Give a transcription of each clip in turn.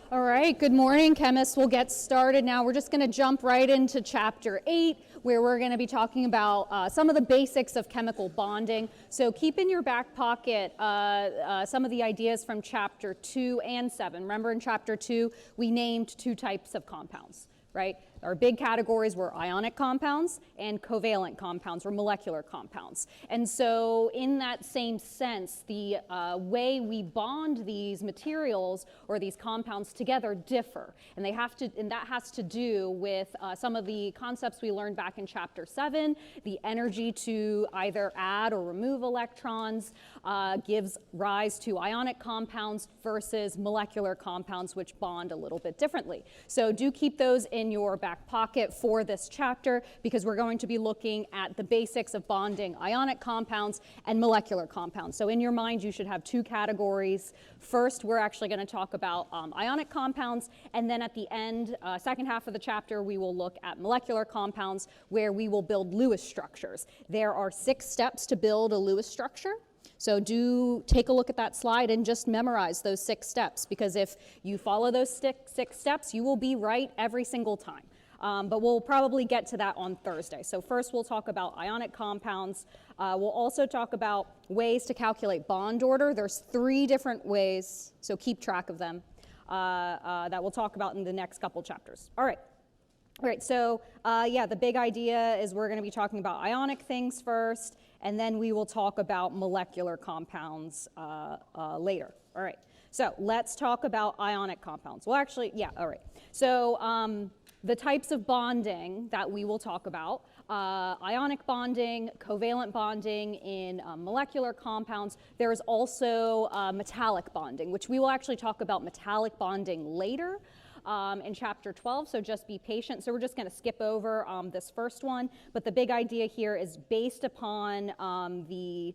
All right, good morning, chemists. We'll get started now. We're just going to jump right into Chapter 8, where we're going to be talking about some of the basics of chemical bonding. So keep in your back pocket some of the ideas from Chapter 2 and 7. Remember in Chapter 2, we named two types of compounds, right? Our big categories were ionic compounds and covalent compounds, or molecular compounds. And so in that same sense, the way we bond these materials or these compounds together differ. And that has to do with some of the concepts we learned back in Chapter 7. The energy to either add or remove electrons gives rise to ionic compounds versus molecular compounds, which bond a little bit differently. So do keep those in your back pocket for this chapter, because we're going to be looking at the basics of bonding ionic compounds and molecular compounds. So in your mind, you should have two categories. First, we're actually going to talk about ionic compounds, and then at the end, second half of the chapter, we will look at molecular compounds, where we will build Lewis structures. There are 6 steps to build a Lewis structure. So do take a look at that slide and just memorize those 6 steps, because if you follow those 6 steps, you will be right every single time. But we'll probably get to that on Thursday. So first we'll talk about ionic compounds. We'll also talk about ways to calculate bond order. There's 3 different ways, so keep track of them, that we'll talk about in the next couple chapters. All right, so the big idea is we're going to be talking about ionic things first, and then we will talk about molecular compounds later. All right, so let's talk about ionic compounds. Well, actually, all right. So the types of bonding that we will talk about, ionic bonding, covalent bonding in molecular compounds. There's also metallic bonding, which we will actually talk about metallic bonding later in Chapter 12, so just be patient. So we're just going to skip over this first one, but the big idea here is based upon the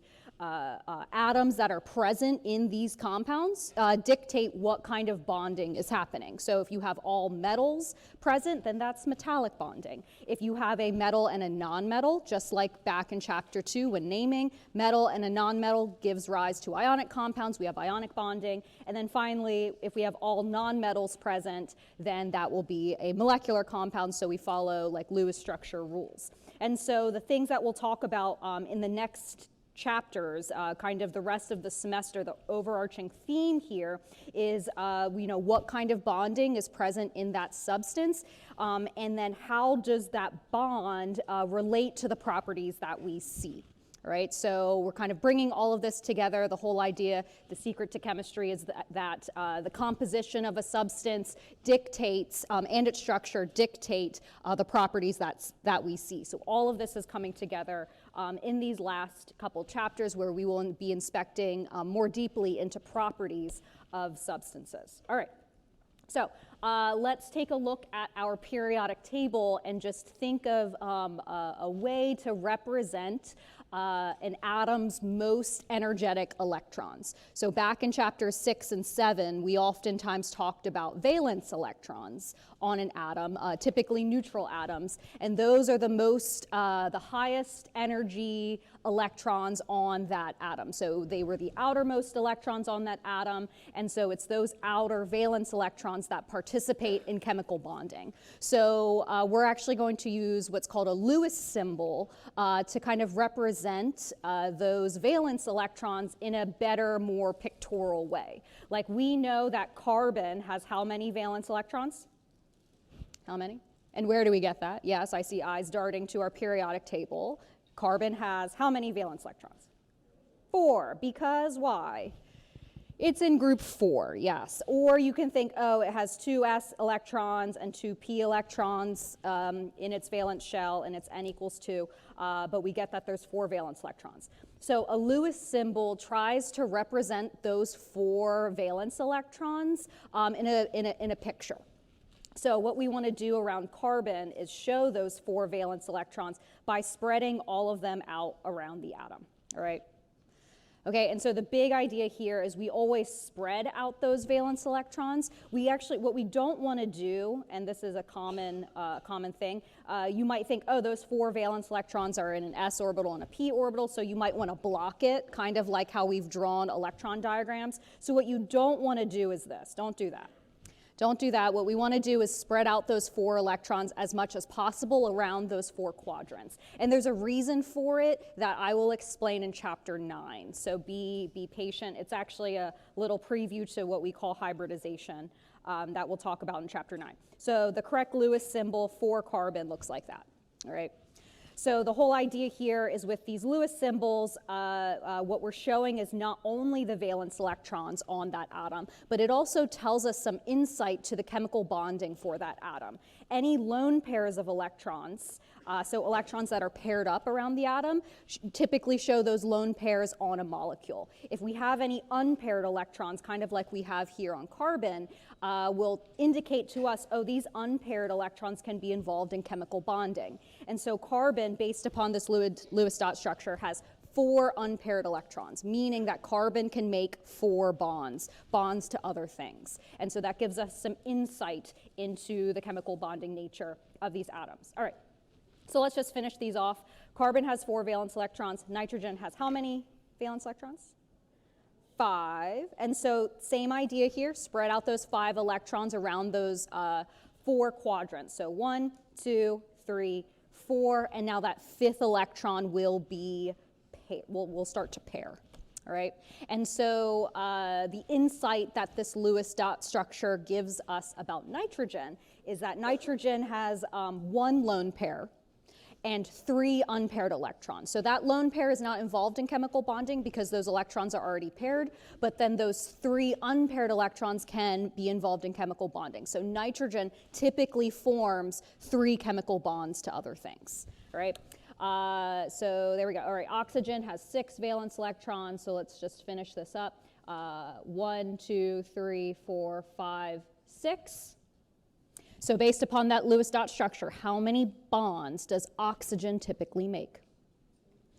atoms that are present in these compounds dictate what kind of bonding is happening. So if you have all metals present, then that's metallic bonding. If you have a metal and a non-metal, just like back in Chapter 2 when naming, metal and a non-metal gives rise to ionic compounds. We have ionic bonding. And then finally, if we have all non-metals present, then that will be a molecular compound, so we follow like Lewis structure rules. And so the things that we'll talk about in the next chapters, kind of the rest of the semester, the overarching theme here is, what kind of bonding is present in that substance, and then how does that bond relate to the properties that we see. All right, so we're kind of bringing all of this together. The whole idea, the secret to chemistry is that the composition of a substance dictates, and its structure dictate the properties that we see. So all of this is coming together in these last couple chapters, where we will be inspecting more deeply into properties of substances. All right, so let's take a look at our periodic table and just think of a way to represent an atom's most energetic electrons. So back in Chapters 6 and 7, we oftentimes talked about valence electrons on an atom, typically neutral atoms, and those are the highest energy electrons on that atom. So they were the outermost electrons on that atom, and so it's those outer valence electrons that participate in chemical bonding. So we're actually going to use what's called a Lewis symbol to kind of represent those valence electrons in a better, more pictorial way. Like we know that carbon has how many valence electrons? How many? And where do we get that? Yes, I see eyes darting to our periodic table. Carbon has how many valence electrons? 4, because why? It's in group 4, yes. Or you can think, oh, it has 2 s electrons and 2 p electrons in its valence shell, and it's n equals 2, but we get that there's 4 valence electrons. So a Lewis symbol tries to represent those 4 valence electrons in a picture. So what we want to do around carbon is show those 4 valence electrons by spreading all of them out around the atom, all right? Okay, and so the big idea here is we always spread out those valence electrons. What we don't want to do, and this is a common thing, you might think, oh, those 4 valence electrons are in an s orbital and a p orbital, so you might want to block it, kind of like how we've drawn electron diagrams. So what you don't want to do is this. Don't do that. Don't do that. What we want to do is spread out those 4 electrons as much as possible around those 4 quadrants. And there's a reason for it that I will explain in chapter 9. So be patient. It's actually a little preview to what we call hybridization that we'll talk about in chapter 9. So the correct Lewis symbol for carbon looks like that. All right. So the whole idea here is with these Lewis symbols, what we're showing is not only the valence electrons on that atom, but it also tells us some insight to the chemical bonding for that atom. Any lone pairs of electrons, so electrons that are paired up around the atom, typically show those lone pairs on a molecule. If we have any unpaired electrons, kind of like we have here on carbon, will indicate to us, oh, these unpaired electrons can be involved in chemical bonding. And so carbon, based upon this Lewis dot structure, has 4 unpaired electrons, meaning that carbon can make 4 bonds to other things. And so that gives us some insight into the chemical bonding nature of these atoms. All right, so let's just finish these off. Carbon has 4 valence electrons. Nitrogen has how many valence electrons? 5. And so same idea here, spread out those 5 electrons around those 4 quadrants. So 1, 2, 3, 4, and now that 5th electron will be will start to pair. All right, and so the insight that this Lewis dot structure gives us about nitrogen is that nitrogen has 1 lone pair and 3 unpaired electrons. So that lone pair is not involved in chemical bonding because those electrons are already paired, but then those 3 unpaired electrons can be involved in chemical bonding. So nitrogen typically forms 3 chemical bonds to other things, all right? So there we go. All right, oxygen has 6 valence electrons, so let's just finish this up. 1, 2, 3, 4, 5, 6. So based upon that Lewis dot structure, how many bonds does oxygen typically make?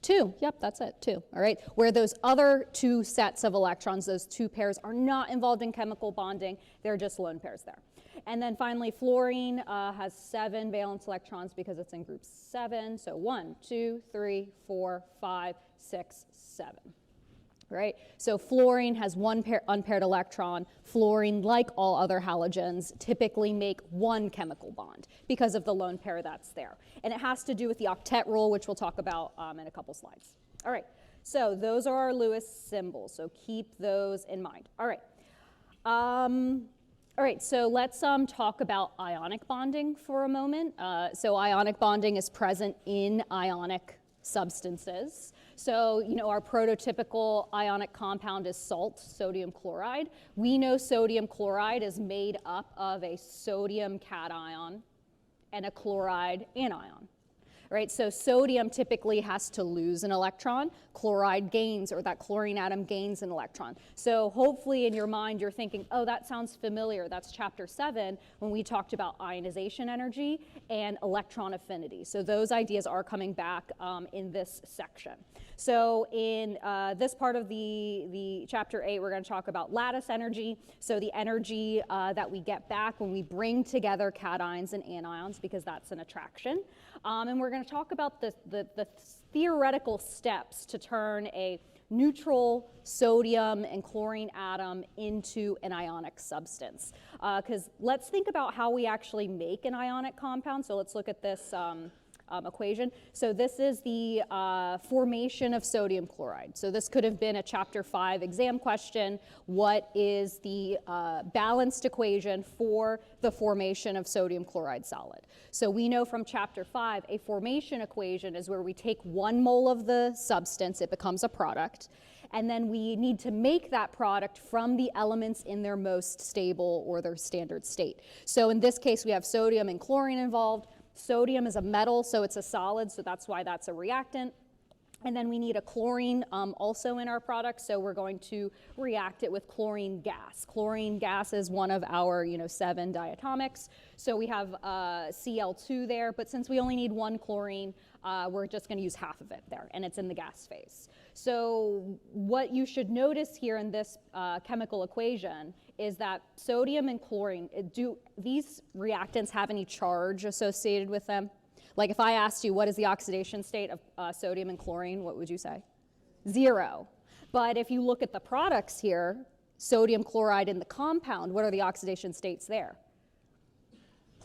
2. Yep, that's it, 2. All right, where those other 2 sets of electrons, those 2 pairs, are not involved in chemical bonding. They're just lone pairs there. And then finally, fluorine has 7 valence electrons because it's in group 7. So 1, 2, 3, 4, 5, 6, 7. Right? So fluorine has 1 unpaired electron. Fluorine, like all other halogens, typically make 1 chemical bond because of the lone pair that's there. And it has to do with the octet rule, which we'll talk about in a couple slides. All right, so those are our Lewis symbols, so keep those in mind. All right. All right, so let's talk about ionic bonding for a moment. So ionic bonding is present in ionic substances. So, you know, our prototypical ionic compound is salt, sodium chloride. We know sodium chloride is made up of a sodium cation and a chloride anion. Right, so sodium typically has to lose an electron. Chloride gains, or that chlorine atom gains an electron. So hopefully in your mind you're thinking, oh, that sounds familiar. That's chapter 7 when we talked about ionization energy and electron affinity. So those ideas are coming back in this section. So in this part of the chapter 8, we're going to talk about lattice energy. So the energy that we get back when we bring together cations and anions, because that's an attraction. And we're going to talk about the theoretical steps to turn a neutral sodium and chlorine atom into an ionic substance. Because let's think about how we actually make an ionic compound. So let's look at this equation. So this is the formation of sodium chloride. So this could have been a chapter 5 exam question. What is the balanced equation for the formation of sodium chloride solid? So we know from chapter 5, a formation equation is where we take 1 mole of the substance, it becomes a product, and then we need to make that product from the elements in their most stable or their standard state. So in this case, we have sodium and chlorine involved. Sodium is a metal, so it's a solid, so that's why that's a reactant. And then we need a chlorine also in our product, so we're going to react it with chlorine gas. Chlorine gas is one of our 7 diatomics, so we have Cl2 there, but since we only need 1 chlorine, we're just going to use half of it there, and it's in the gas phase. So what you should notice here in this chemical equation is that sodium and chlorine, do these reactants have any charge associated with them? Like if I asked you what is the oxidation state of sodium and chlorine, what would you say? 0. But if you look at the products here, sodium chloride in the compound, what are the oxidation states there?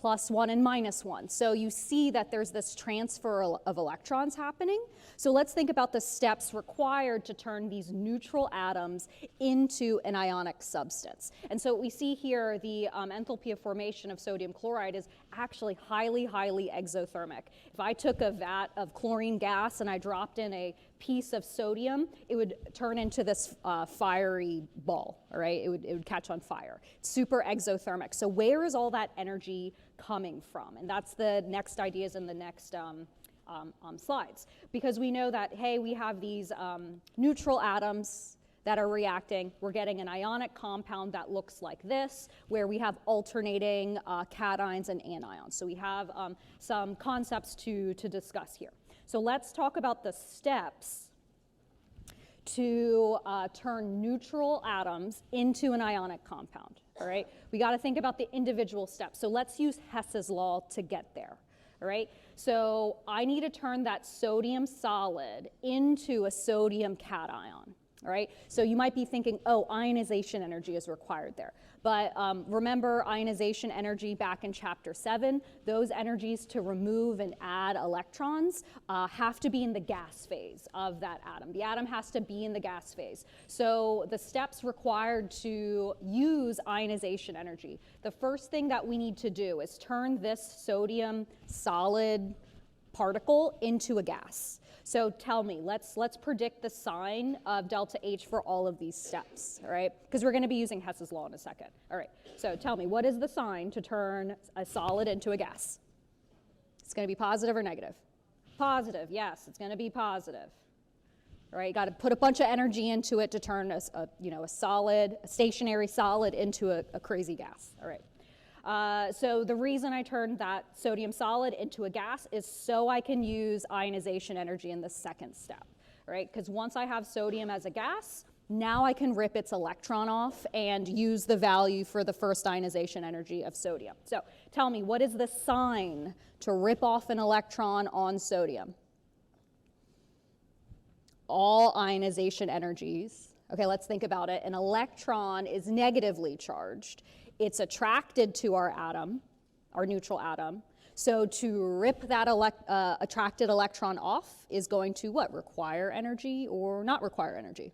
+1 and -1. So you see that there's this transfer of electrons happening. So let's think about the steps required to turn these neutral atoms into an ionic substance. And so what we see here, the enthalpy of formation of sodium chloride is actually highly, highly exothermic. If I took a vat of chlorine gas and I dropped in a piece of sodium, it would turn into this fiery ball, all right? It would catch on fire. It's super exothermic. So where is all that energy coming from? And that's the next ideas in the next slides. Because we know that, hey, we have these neutral atoms that are reacting. We're getting an ionic compound that looks like this, where we have alternating cations and anions. So we have some concepts to discuss here. So let's talk about the steps to turn neutral atoms into an ionic compound, all right? We got to think about the individual steps. So let's use Hess's law to get there, all right? So I need to turn that sodium solid into a sodium cation. All right, so you might be thinking, oh, ionization energy is required there. But remember ionization energy back in chapter 7, those energies to remove and add electrons have to be in the gas phase of that atom. The atom has to be in the gas phase. So the steps required to use ionization energy, the first thing that we need to do is turn this sodium solid particle into a gas. So tell me, let's predict the sign of delta H for all of these steps, all right? Because we're going to be using Hess's law in a second. All right, so tell me, what is the sign to turn a solid into a gas? It's going to be positive or negative? Positive, yes, it's going to be positive. All right, you got to put a bunch of energy into it to turn a solid, a stationary solid into a crazy gas, all right? So the reason I turned that sodium solid into a gas is so I can use ionization energy in the second step, right? Because once I have sodium as a gas, now I can rip its electron off and use the value for the first ionization energy of sodium. So tell me, what is the sign to rip off an electron on sodium? All ionization energies. Okay, let's think about it. An electron is negatively charged. It's attracted to our atom, our neutral atom. So to rip that attracted electron off is going to what? Require energy or not require energy?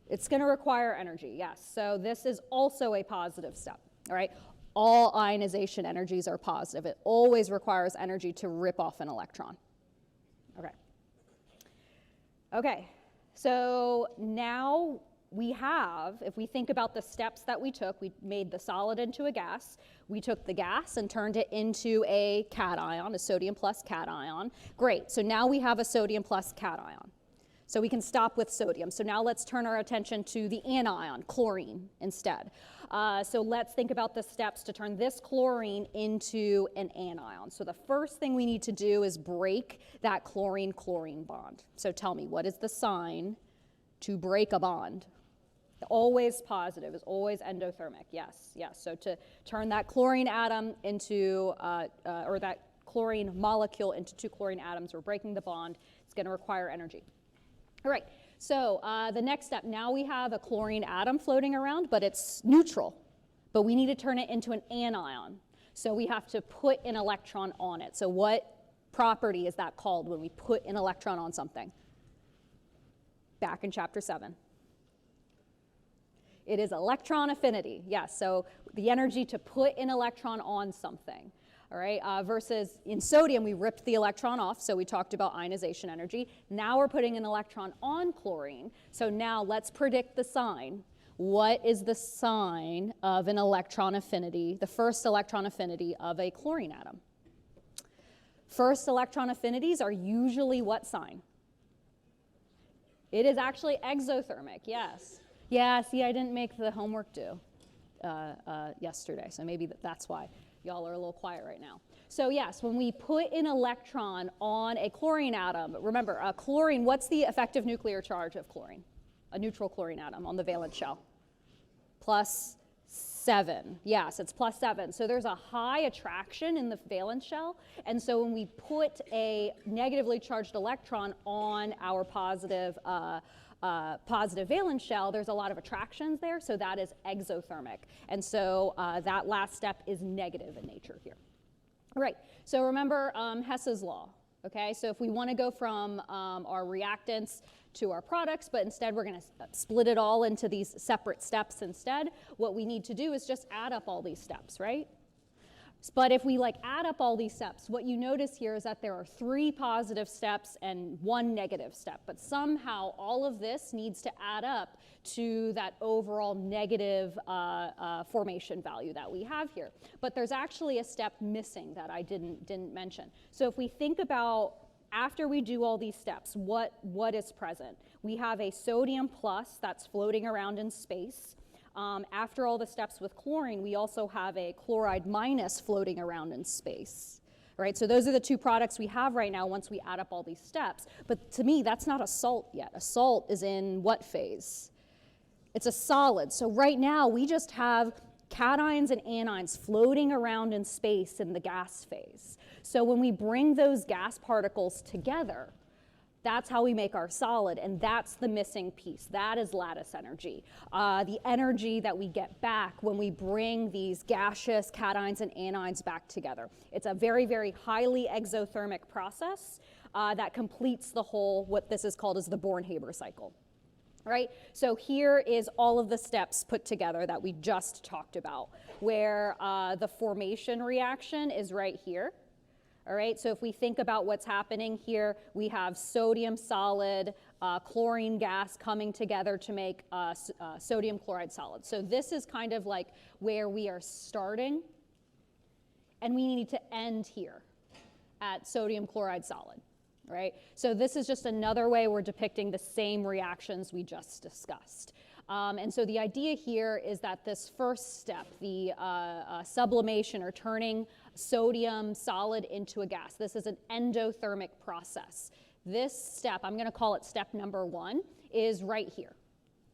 It's going to require energy, yes. So this is also a positive step, all right? All ionization energies are positive. It always requires energy to rip off an electron. Okay. Okay, so now we have, if we think about the steps that we took, we made the solid into a gas. We took the gas and turned it into a cation, a sodium plus cation. Great, so now we have a sodium plus cation. So we can stop with sodium. So now let's turn our attention to the anion, chlorine, instead. So let's think about the steps to turn this chlorine into an anion. So the first thing we need to do is break that chlorine-chlorine bond. So tell me, what is the sign to break a bond? Always positive, is always endothermic, yes, yes. So to turn that chlorine atom into, or that chlorine molecule into two chlorine atoms, we're breaking the bond, it's gonna require energy. All right, so the next step, now we have a chlorine atom floating around, but it's neutral, but we need to turn it into an anion. So we have to put an electron on it. So what property is that called when we put an electron on something? Back in chapter 7. It is electron affinity, yes, so the energy to put an electron on something, all right, versus in sodium we ripped the electron off, so we talked about ionization energy. Now we're putting an electron on chlorine, so now let's predict the sign. What is the sign of an electron affinity, the first electron affinity of a chlorine atom? First electron affinities are usually what sign? It is actually exothermic, yes. Yeah, see, I didn't make the homework due yesterday, so maybe that's why y'all are a little quiet right now. So yes, when we put an electron on a chlorine atom, remember, chlorine, what's the effective nuclear charge of chlorine? A neutral chlorine atom on the valence shell? +7, yes, it's +7. So there's a high attraction in the valence shell, and so when we put a negatively charged electron on our positive positive valence shell, there's a lot of attractions there, so that is exothermic. And so that last step is negative in nature here. All right, so remember Hess's law, okay? So if we want to go from our reactants to our products, but instead we're going to split it all into these separate steps instead, what we need to do is just add up all these steps, right? But if we add up all these steps, what you notice here is that there are 3 positive steps and 1 negative step. But somehow all of this needs to add up to that overall negative formation value that we have here. But there's actually a step missing that I didn't mention. So if we think about after we do all these steps, what is present? We have a sodium plus that's floating around in space. After all the steps with chlorine, we also have a chloride minus floating around in space. Right? So those are the 2 products we have right now once we add up all these steps. But to me, that's not a salt yet. A salt is in what phase? It's a solid. So right now, we just have cations and anions floating around in space in the gas phase. So when we bring those gas particles together, that's how we make our solid, and that's the missing piece. That is lattice energy. The energy that we get back when we bring these gaseous cations and anions back together. It's a very, very highly exothermic process that completes the whole, what this is called as the Born-Haber cycle. Right? So here is all of the steps put together that we just talked about, where the formation reaction is right here. All right, so if we think about what's happening here, we have sodium solid, chlorine gas coming together to make sodium chloride solid. So this is kind of like where we are starting, and we need to end here at sodium chloride solid, right? So this is just another way we're depicting the same reactions we just discussed. And so the idea here is that this first step, the sublimation or turning sodium solid into a gas, this is an endothermic process. This step, I'm going to call it step number 1, is right here,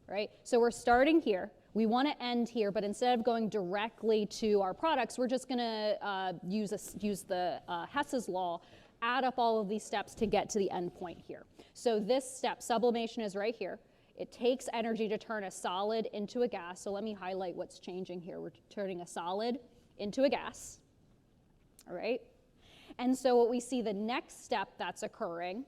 right? So we're starting here. We want to end here, but instead of going directly to our products, we're just going to use the Hess's law, add up all of these steps to get to the end point here. So this step, sublimation, is right here. It takes energy to turn a solid into a gas. So let me highlight what's changing here. We're turning a solid into a gas, all right? And so what we see the next step that's occurring,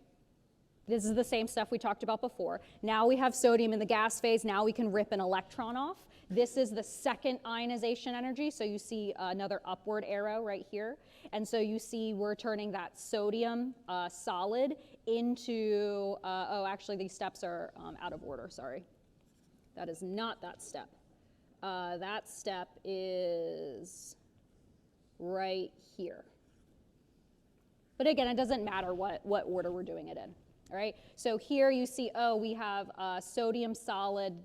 this is the same stuff we talked about before. Now we have sodium in the gas phase. Now we can rip an electron off. This is the second ionization energy. So you see another upward arrow right here. And so you see we're turning that sodium solid into, oh, actually these steps are out of order, sorry. That is not that step. That step is right here. But again, it doesn't matter what order we're doing it in. All right, so here you see, oh, we have sodium solid,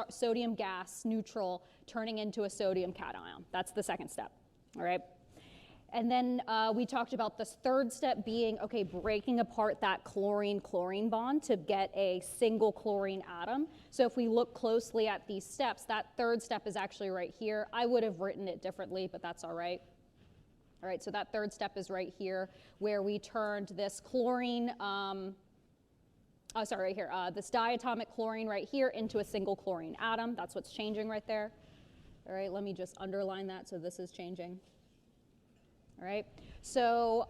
sodium gas neutral turning into a sodium cation. That's the second step, all right? And then we talked about this third step being, okay, breaking apart that chlorine-chlorine bond to get a single chlorine atom. So if we look closely at these steps, that third step is actually right here. I would have written it differently, but that's all right. All right, so that third step is right here, where we turned this chlorine, right here, this diatomic chlorine right here into a single chlorine atom. That's what's changing right there. All right, let me just underline that so this is changing. All right, so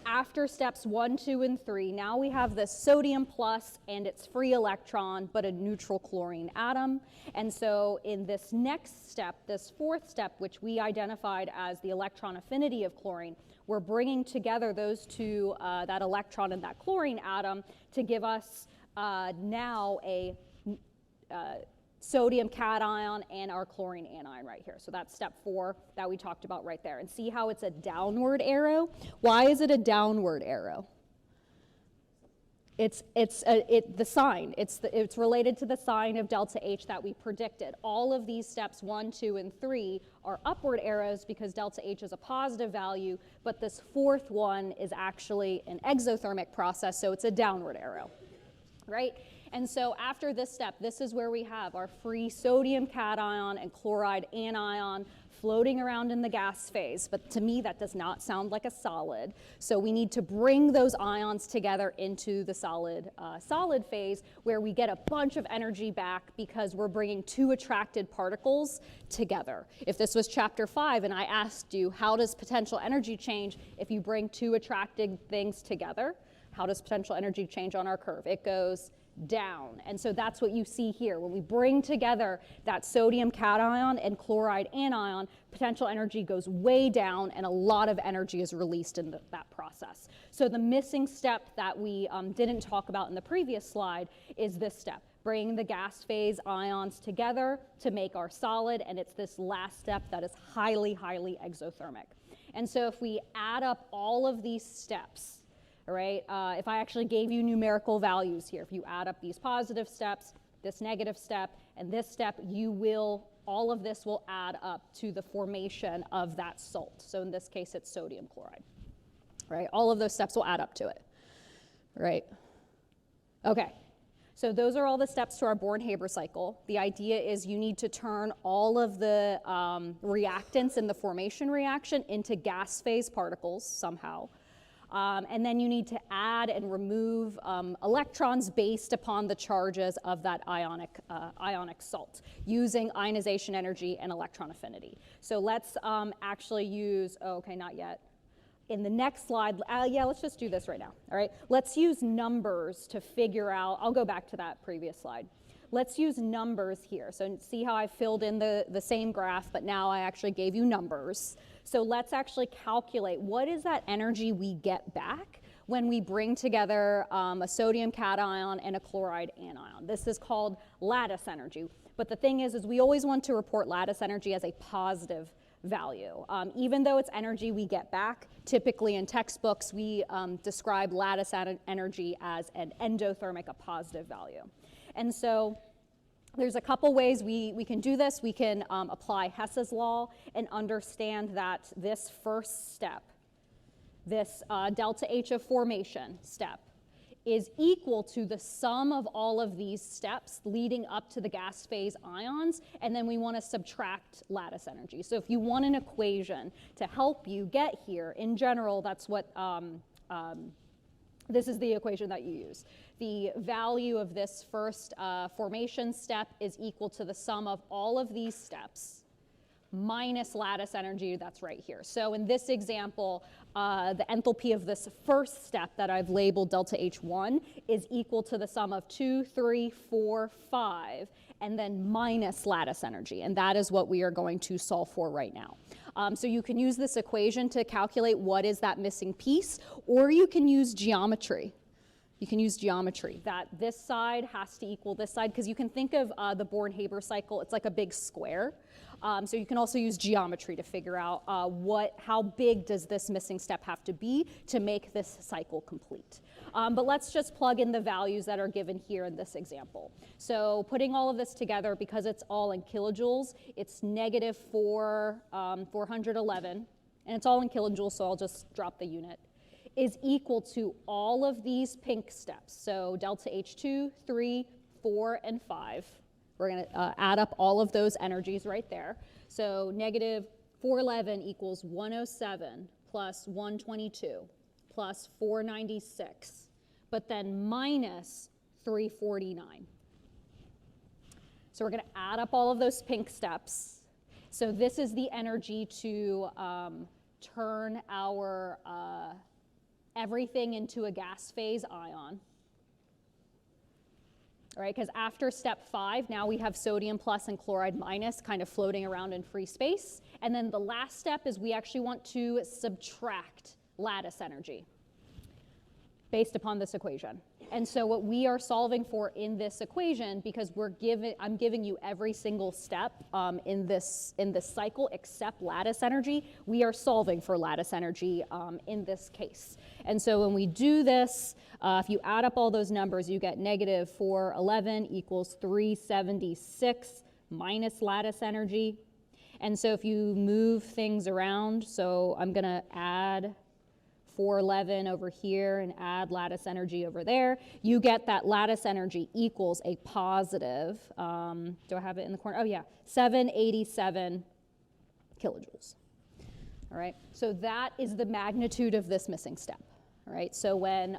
after steps 1, 2, and 3, now we have this sodium plus and its free electron, but a neutral chlorine atom. And so in this next step, this fourth step, which we identified as the electron affinity of chlorine, we're bringing together those two, that electron and that chlorine atom, to give us now a sodium cation and our chlorine anion right here. So that's step 4 that we talked about right there. And see how it's a downward arrow? Why is it a downward arrow? It's the sign. It's related to the sign of delta H that we predicted. All of these steps 1, 2, and 3 are upward arrows because delta H is a positive value, but this fourth one is actually an exothermic process, so it's a downward arrow, right? And so after this step, this is where we have our free sodium cation and chloride anion floating around in the gas phase. But to me, that does not sound like a solid. So we need to bring those ions together into the solid phase, where we get a bunch of energy back because we're bringing two attracted particles together. If this was chapter 5 and I asked you, how does potential energy change if you bring two attracted things together? How does potential energy change on our curve? It goes down. And so that's what you see here. When we bring together that sodium cation and chloride anion, potential energy goes way down and a lot of energy is released in that process. So the missing step that we didn't talk about in the previous slide is this step, bringing the gas phase ions together to make our solid, and it's this last step that is highly, highly exothermic. And so if we add up all of these steps, all right, if I actually gave you numerical values here, if you add up these positive steps, this negative step, and this step, all of this will add up to the formation of that salt. So in this case, it's sodium chloride, right? All of those steps will add up to it, right? Okay, so those are all the steps to our Born-Haber cycle. The idea is you need to turn all of the reactants in the formation reaction into gas phase particles somehow. And then you need to add and remove electrons based upon the charges of that ionic salt using ionization energy and electron affinity. So let's actually use, not yet. In the next slide, let's just do this right now, all right? Let's use numbers to figure out, I'll go back to that previous slide. Let's use numbers here. So see how I filled in the same graph, but now I actually gave you numbers. So let's actually calculate what is that energy we get back when we bring together a sodium cation and a chloride anion. This is called lattice energy. But the thing is we always want to report lattice energy as a positive value. Even though it's energy we get back, typically in textbooks we describe lattice energy as an endothermic, a positive value. And so there's a couple ways we can do this. We can apply Hess's law and understand that this first step, this delta H of formation step, is equal to the sum of all of these steps leading up to the gas phase ions, and then we want to subtract lattice energy. So if you want an equation to help you get here, in general, that's what this is the equation that you use. The value of this first formation step is equal to the sum of all of these steps minus lattice energy that's right here. So in this example, the enthalpy of this first step that I've labeled delta H1 is equal to the sum of 2, 3, 4, 5, and then minus lattice energy. And that is what we are going to solve for right now. So you can use this equation to calculate what is that missing piece, or you can use geometry. You can use geometry, that this side has to equal this side, because you can think of the Born-Haber cycle, it's like a big square. So you can also use geometry to figure out how big does this missing step have to be to make this cycle complete. But let's just plug in the values that are given here in this example. So putting all of this together, because it's all in kilojoules, it's negative 411, and it's all in kilojoules, so I'll just drop the unit, is equal to all of these pink steps. So delta H2, 3, 4, and 5. We're going to add up all of those energies right there. So negative 411 equals 107 plus 122 plus 496, but then minus 349. So we're going to add up all of those pink steps. So this is the energy to turn our everything into a gas phase ion. All right, because after step 5, now we have sodium plus and chloride minus kind of floating around in free space. And then the last step is we actually want to subtract lattice energy based upon this equation. And so what we are solving for in this equation, because I'm giving you every single step in this cycle except lattice energy, we are solving for lattice energy in this case. And so when we do this, if you add up all those numbers, you get negative 411 equals 376 minus lattice energy. And so if you move things around, so I'm going to add 411 over here and add lattice energy over there, you get that lattice energy equals a positive, do I have it in the corner? Oh yeah, 787 kilojoules. All right, so that is the magnitude of this missing step. All right, so when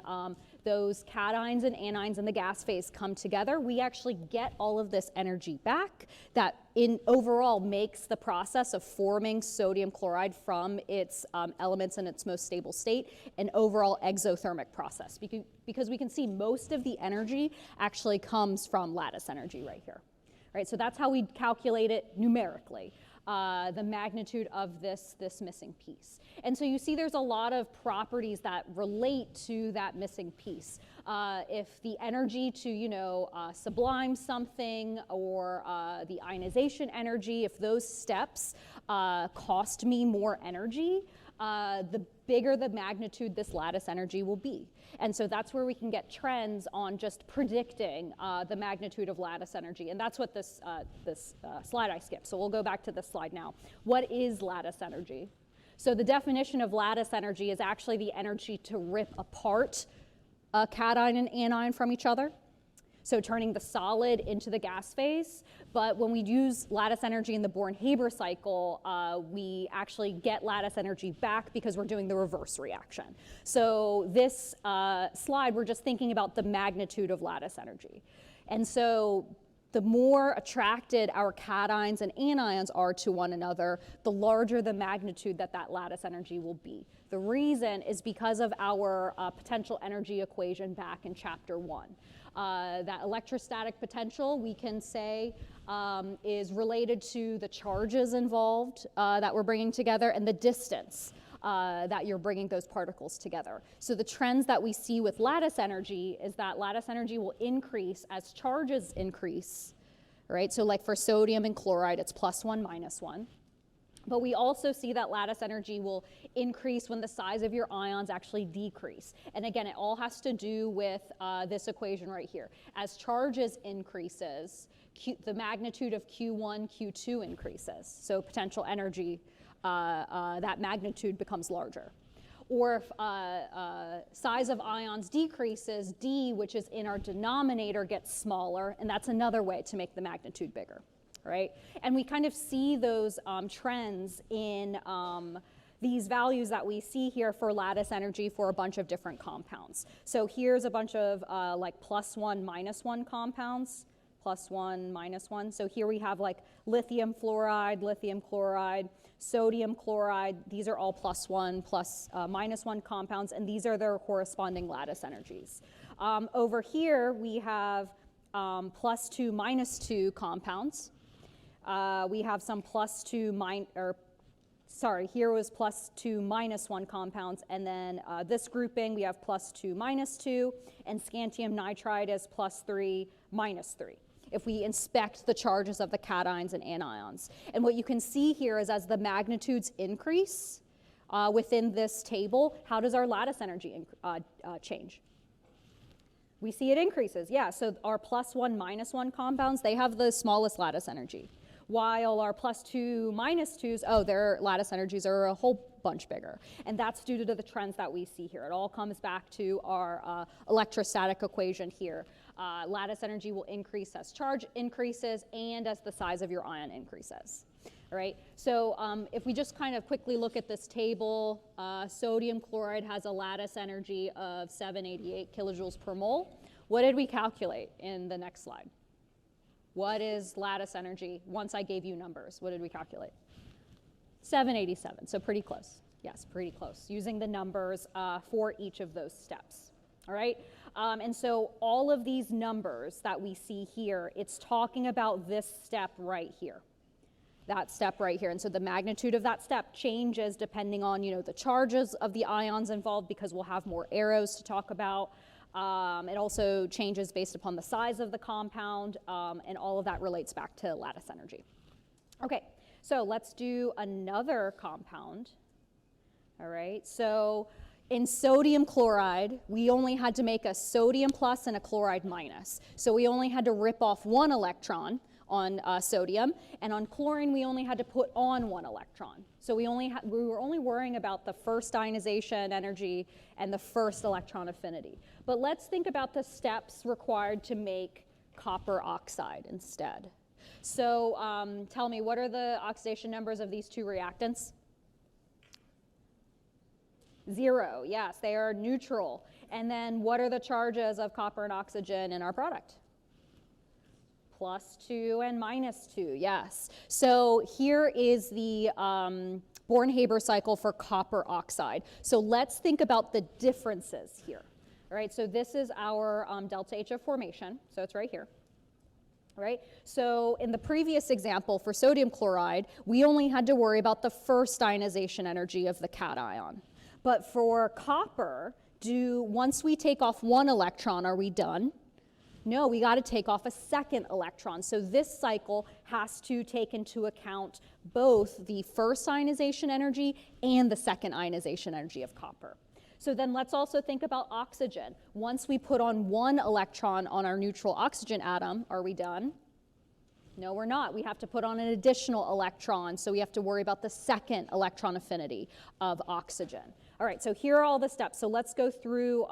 those cations and anions in the gas phase come together, we actually get all of this energy back that in overall makes the process of forming sodium chloride from its elements in its most stable state an overall exothermic process, because we can see most of the energy actually comes from lattice energy right here. All right, so that's how we calculate it numerically. The magnitude of this missing piece. And so you see there's a lot of properties that relate to that missing piece. If the energy to, sublime something or the ionization energy, if those steps cost me more energy, the bigger the magnitude this lattice energy will be. And so that's where we can get trends on just predicting the magnitude of lattice energy. And that's what this slide I skipped. So we'll go back to this slide now. What is lattice energy? So the definition of lattice energy is actually the energy to rip apart a cation and anion from each other. So turning the solid into the gas phase. But when we use lattice energy in the Born-Haber cycle, we actually get lattice energy back because we're doing the reverse reaction. So this slide, we're just thinking about the magnitude of lattice energy. And so the more attracted our cations and anions are to one another, the larger the magnitude that lattice energy will be. The reason is because of our potential energy equation back in chapter 1. That electrostatic potential, we can say, is related to the charges involved that we're bringing together and the distance that you're bringing those particles together. So the trends that we see with lattice energy is that lattice energy will increase as charges increase, right? So like for sodium and chloride, it's +1, -1. But we also see that lattice energy will increase when the size of your ions actually decrease. And again, it all has to do with this equation right here. As charges increases, the magnitude of Q1, Q2 increases. So potential energy, that magnitude becomes larger. Or if size of ions decreases, D, which is in our denominator, gets smaller, and that's another way to make the magnitude bigger. Right? And we kind of see those trends in these values that we see here for lattice energy for a bunch of different compounds. So here's a bunch of like +1, -1 compounds, +1, -1. So here we have like lithium fluoride, lithium chloride, sodium chloride. These are all +1, -1 compounds, and these are their corresponding lattice energies. Over here we have +2, -2 compounds. We have some here was +2, -1 compounds, and then this grouping we have +2, -2, and scantium nitride is +3, -3. If we inspect the charges of the cations and anions. And what you can see here is as the magnitudes increase within this table, how does our lattice energy change? We see it increases, yeah. So our +1, -1 compounds, they have the smallest lattice energy. While our +2, -2s, their lattice energies are a whole bunch bigger. And that's due to the trends that we see here. It all comes back to our electrostatic equation here. Lattice energy will increase as charge increases and as the size of your ion increases. All right, so if we just kind of quickly look at this table, sodium chloride has a lattice energy of 788 kilojoules per mole. What did we calculate in the next slide? What is lattice energy? Once I gave you numbers, what did we calculate? 787, so pretty close. Yes, pretty close, using the numbers for each of those steps. All right, and so all of these numbers that we see here, it's talking about this step right here. That step right here. And so the magnitude of that step changes depending on, the charges of the ions involved, because we'll have more arrows to talk about. It also changes based upon the size of the compound, and all of that relates back to lattice energy. Okay, so let's do another compound. All right, so in sodium chloride, we only had to make a sodium plus and a chloride minus. So we only had to rip off one electron on sodium, and on chlorine we only had to put on 1 electron. So we were only worrying about the first ionization energy and the first electron affinity. But let's think about the steps required to make copper oxide instead. So tell me, what are the oxidation numbers of these two reactants? 0, yes, they are neutral. And then what are the charges of copper and oxygen in our product? +2 and -2, yes. So here is the Born-Haber cycle for copper oxide. So let's think about the differences here. All right, so this is our delta H of formation, so it's right here. Right? So in the previous example for sodium chloride, we only had to worry about the first ionization energy of the cation. But for copper, once we take off 1 electron, are we done? No, we got to take off a second electron. So this cycle has to take into account both the first ionization energy and the second ionization energy of copper. So then let's also think about oxygen. Once we put on 1 electron on our neutral oxygen atom, are we done? No, we're not. We have to put on an additional electron, so we have to worry about the second electron affinity of oxygen. All right, so here are all the steps. So let's go through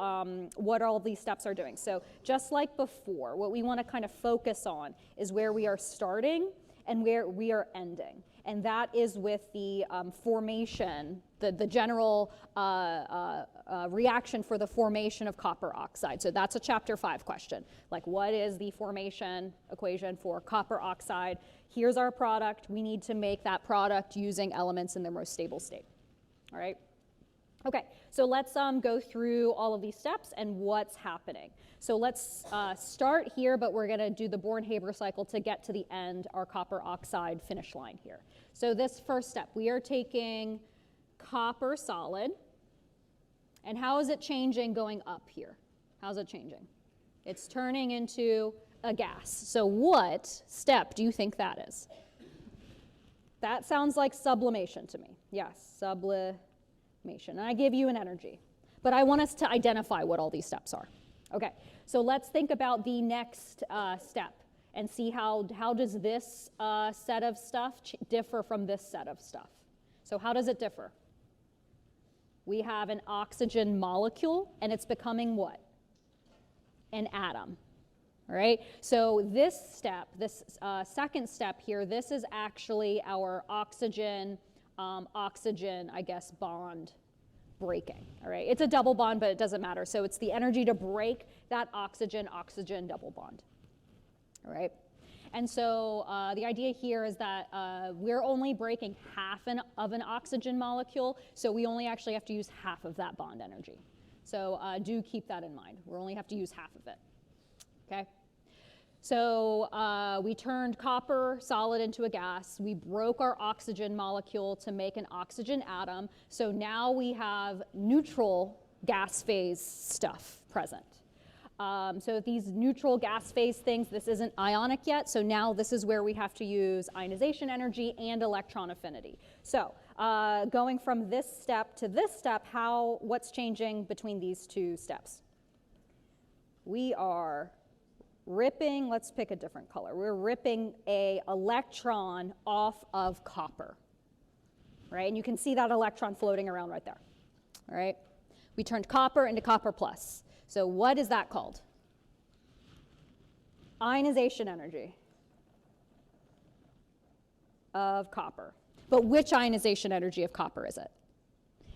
what all these steps are doing. So just like before, what we want to kind of focus on is where we are starting and where we are ending. And that is with the formation, the general reaction for the formation of copper oxide. So that's a chapter 5 question. Like, what is the formation equation for copper oxide? Here's our product. We need to make that product using elements in their most stable state. All right? Okay, so let's go through all of these steps and what's happening. So let's start here, but we're going to do the Born-Haber cycle to get to the end, our copper oxide finish line here. So this first step, we are taking copper solid, and how is it changing going up here? How's it changing? It's turning into a gas. So what step do you think that is? That sounds like sublimation to me. Yes, sublimation. And I give you an energy. But I want us to identify what all these steps are. Okay, so let's think about the next step and see how does this set of stuff differ from this set of stuff. So how does it differ? We have an oxygen molecule, and it's becoming what? An atom. All right, so this step, this second step here, this is actually our oxygen, I guess, bond breaking. All right, it's a double bond, but it doesn't matter. So it's the energy to break that oxygen-oxygen double bond. All right, and so the idea here is that we're only breaking half of an oxygen molecule, so we only actually have to use half of that bond energy. So do keep that in mind. We only have to use half of it. Okay. So we turned copper solid into a gas. We broke our oxygen molecule to make an oxygen atom. So now we have neutral gas phase stuff present. So these neutral gas phase things, this isn't ionic yet. So now this is where we have to use ionization energy and electron affinity. So going from this step to this step, what's changing between these two steps? We are ripping, let's pick a different color. We're ripping an electron off of copper, right? And you can see that electron floating around right there, all right? We turned copper into copper plus. So what is that called? Ionization energy of copper. But which ionization energy of copper is it?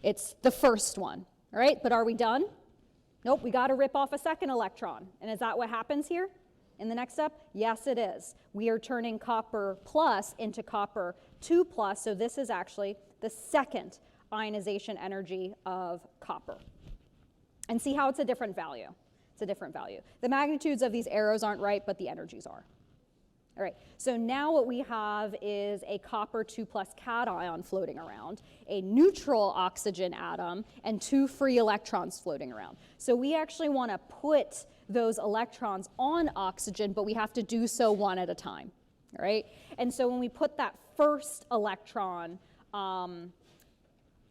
It's the first one, all right? But are we done? Nope, we got to rip off a second electron. And is that what happens here in the next step? Yes, it is. We are turning copper plus into copper 2 plus, so this is actually the second ionization energy of copper. And see how it's a different value. It's a different value. The magnitudes of these arrows aren't right, but the energies are. All right, so now what we have is a copper 2 plus cation floating around, a neutral oxygen atom, and 2 free electrons floating around. So we actually want to put those electrons on oxygen, but we have to do so one at a time. All right, and so when we put that first electron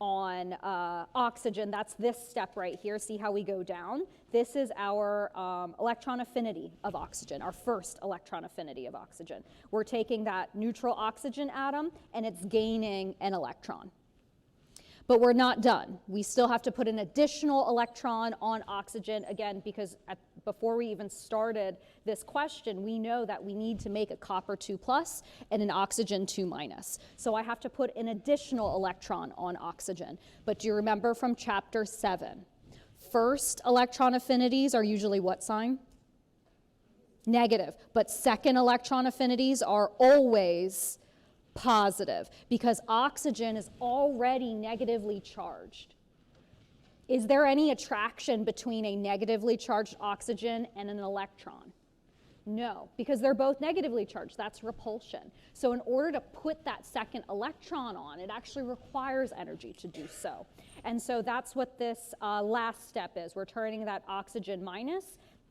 on oxygen. That's this step right here. See how we go down? This is our electron affinity of oxygen, our first electron affinity of oxygen. We're taking that neutral oxygen atom and it's gaining an electron. But we're not done. We still have to put an additional electron on oxygen, again, because before we even started this question, we know that we need to make a copper 2+ and an oxygen 2-. So I have to put an additional electron on oxygen. But do you remember from chapter 7? First electron affinities are usually what sign? Negative. But second electron affinities are always positive, because oxygen is already negatively charged. Is there any attraction between a negatively charged oxygen and an electron? No, because they're both negatively charged. That's repulsion. So in order to put that second electron on, it actually requires energy to do so. And so that's what this last step is. We're turning that oxygen minus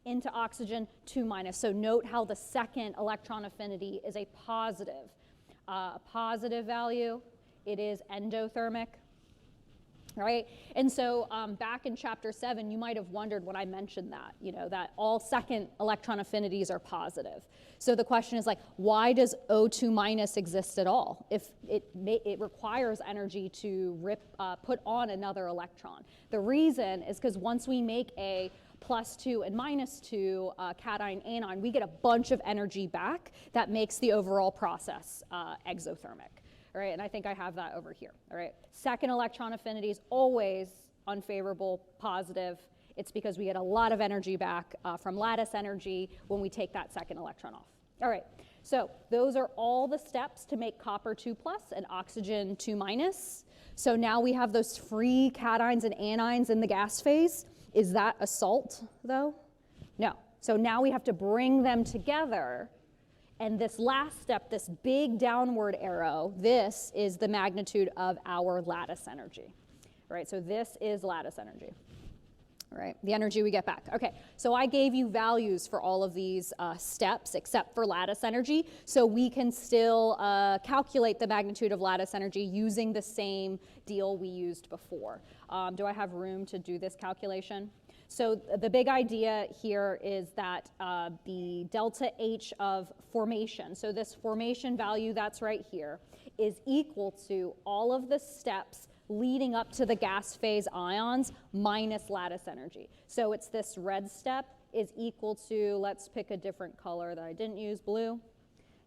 into oxygen 2-. So note how the second electron affinity is a positive. A positive value, it is endothermic, right? And so back in chapter 7, you might have wondered when I mentioned that, that all second electron affinities are positive. So the question is like, why does O2- exist at all if it requires energy to put on another electron? The reason is because once we make a +2 and -2 cation anion, we get a bunch of energy back that makes the overall process exothermic. All right, and I think I have that over here. All right, second electron affinity is always unfavorable, positive. It's because we get a lot of energy back from lattice energy when we take that second electron off. All right, so those are all the steps to make copper 2+ and oxygen 2-. So now we have those free cations and anions in the gas phase. Is that a salt, though? No. So now we have to bring them together. And this last step, this big downward arrow, this is the magnitude of our lattice energy. Right? So this is lattice energy. Right? The energy we get back. Okay, so I gave you values for all of these steps except for lattice energy. So we can still calculate the magnitude of lattice energy using the same deal we used before. Do I have room to do this calculation? So the big idea here is that the delta H of formation, so this formation value that's right here, is equal to all of the steps leading up to the gas phase ions minus lattice energy. So it's this red step is equal to, let's pick a different color that I didn't use, blue.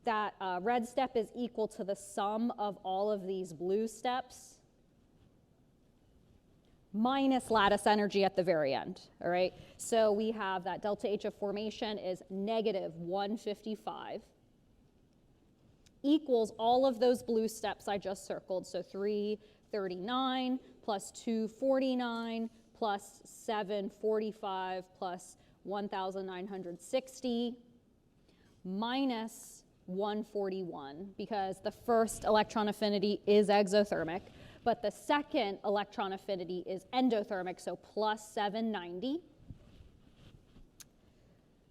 That red step is equal to the sum of all of these blue steps minus lattice energy at the very end, all right? So we have that delta H of formation is -155 equals all of those blue steps I just circled, so 339 plus 249 plus 745 plus 1,960 minus 141, because the first electron affinity is exothermic, but the second electron affinity is endothermic, so plus 790,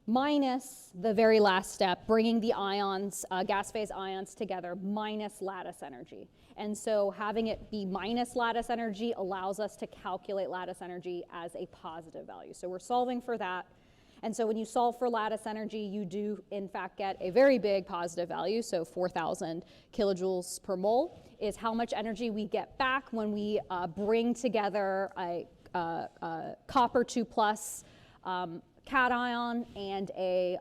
minus the very last step, bringing the ions, gas phase ions together, minus lattice energy. And so having it be minus lattice energy allows us to calculate lattice energy as a positive value. So we're solving for that. And so when you solve for lattice energy, you do in fact get a very big positive value, so 4,000 kilojoules per mole is how much energy we get back when we bring together a copper 2+ cation and a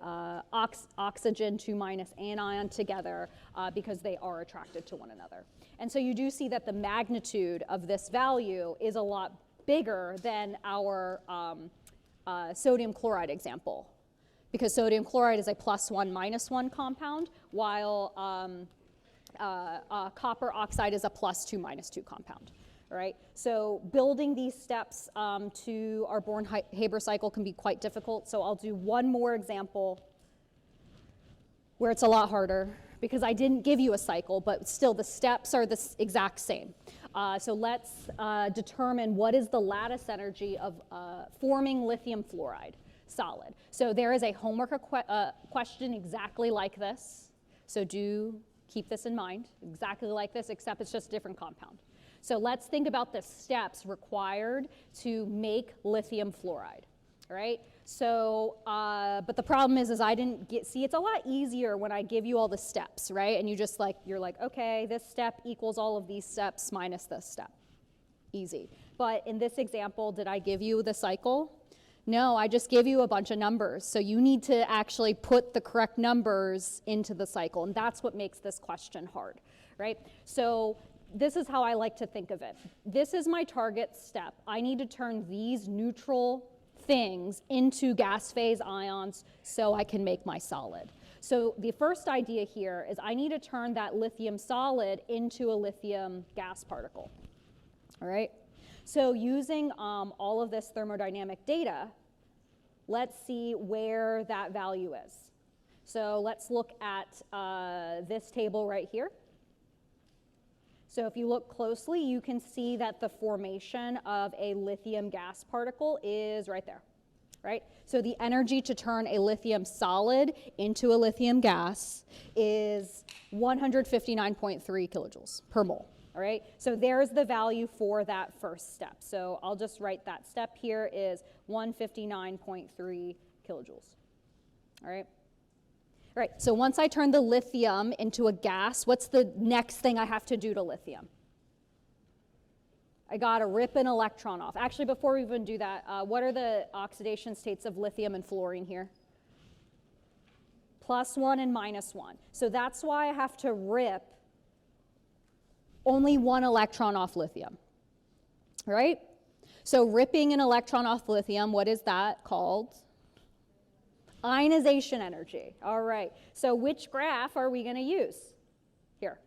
oxygen 2- anion together because they are attracted to one another. And so you do see that the magnitude of this value is a lot bigger than our sodium chloride example, because sodium chloride is a +1 -1 compound, while copper oxide is a +2 -2 compound. All right, so building these steps to our Born-Haber cycle can be quite difficult, so I'll do one more example where it's a lot harder, because I didn't give you a cycle, but still the steps are the exact same. So let's determine what is the lattice energy of forming lithium fluoride solid. So there is a homework question exactly like this. So do keep this in mind, exactly like this, except it's just a different compound. So let's think about the steps required to make lithium fluoride, all right? So, but the problem is I didn't see, it's a lot easier when I give you all the steps, right? And you're like, okay, this step equals all of these steps minus this step. Easy. But in this example, did I give you the cycle? No, I just gave you a bunch of numbers. So you need to actually put the correct numbers into the cycle. And that's what makes this question hard, right? So this is how I like to think of it. This is my target step. I need to turn these neutral things into gas phase ions so I can make my solid. So the first idea here is I need to turn that lithium solid into a lithium gas particle, all right? So using all of this thermodynamic data, let's see where that value is. So let's look at this table right here. So if you look closely, you can see that the formation of a lithium gas particle is right there, right? So the energy to turn a lithium solid into a lithium gas is 159.3 kilojoules per mole, all right? So there's the value for that first step. So I'll just write that step here is 159.3 kilojoules, all right? All right, so once I turn the lithium into a gas, what's the next thing I have to do to lithium? I gotta rip an electron off. Actually, before we even do that, what are the oxidation states of lithium and fluorine here? +1 and -1. So that's why I have to rip only one electron off lithium, right? So ripping an electron off lithium, what is that called? Ionization energy. All right. So which graph are we going to use? Here.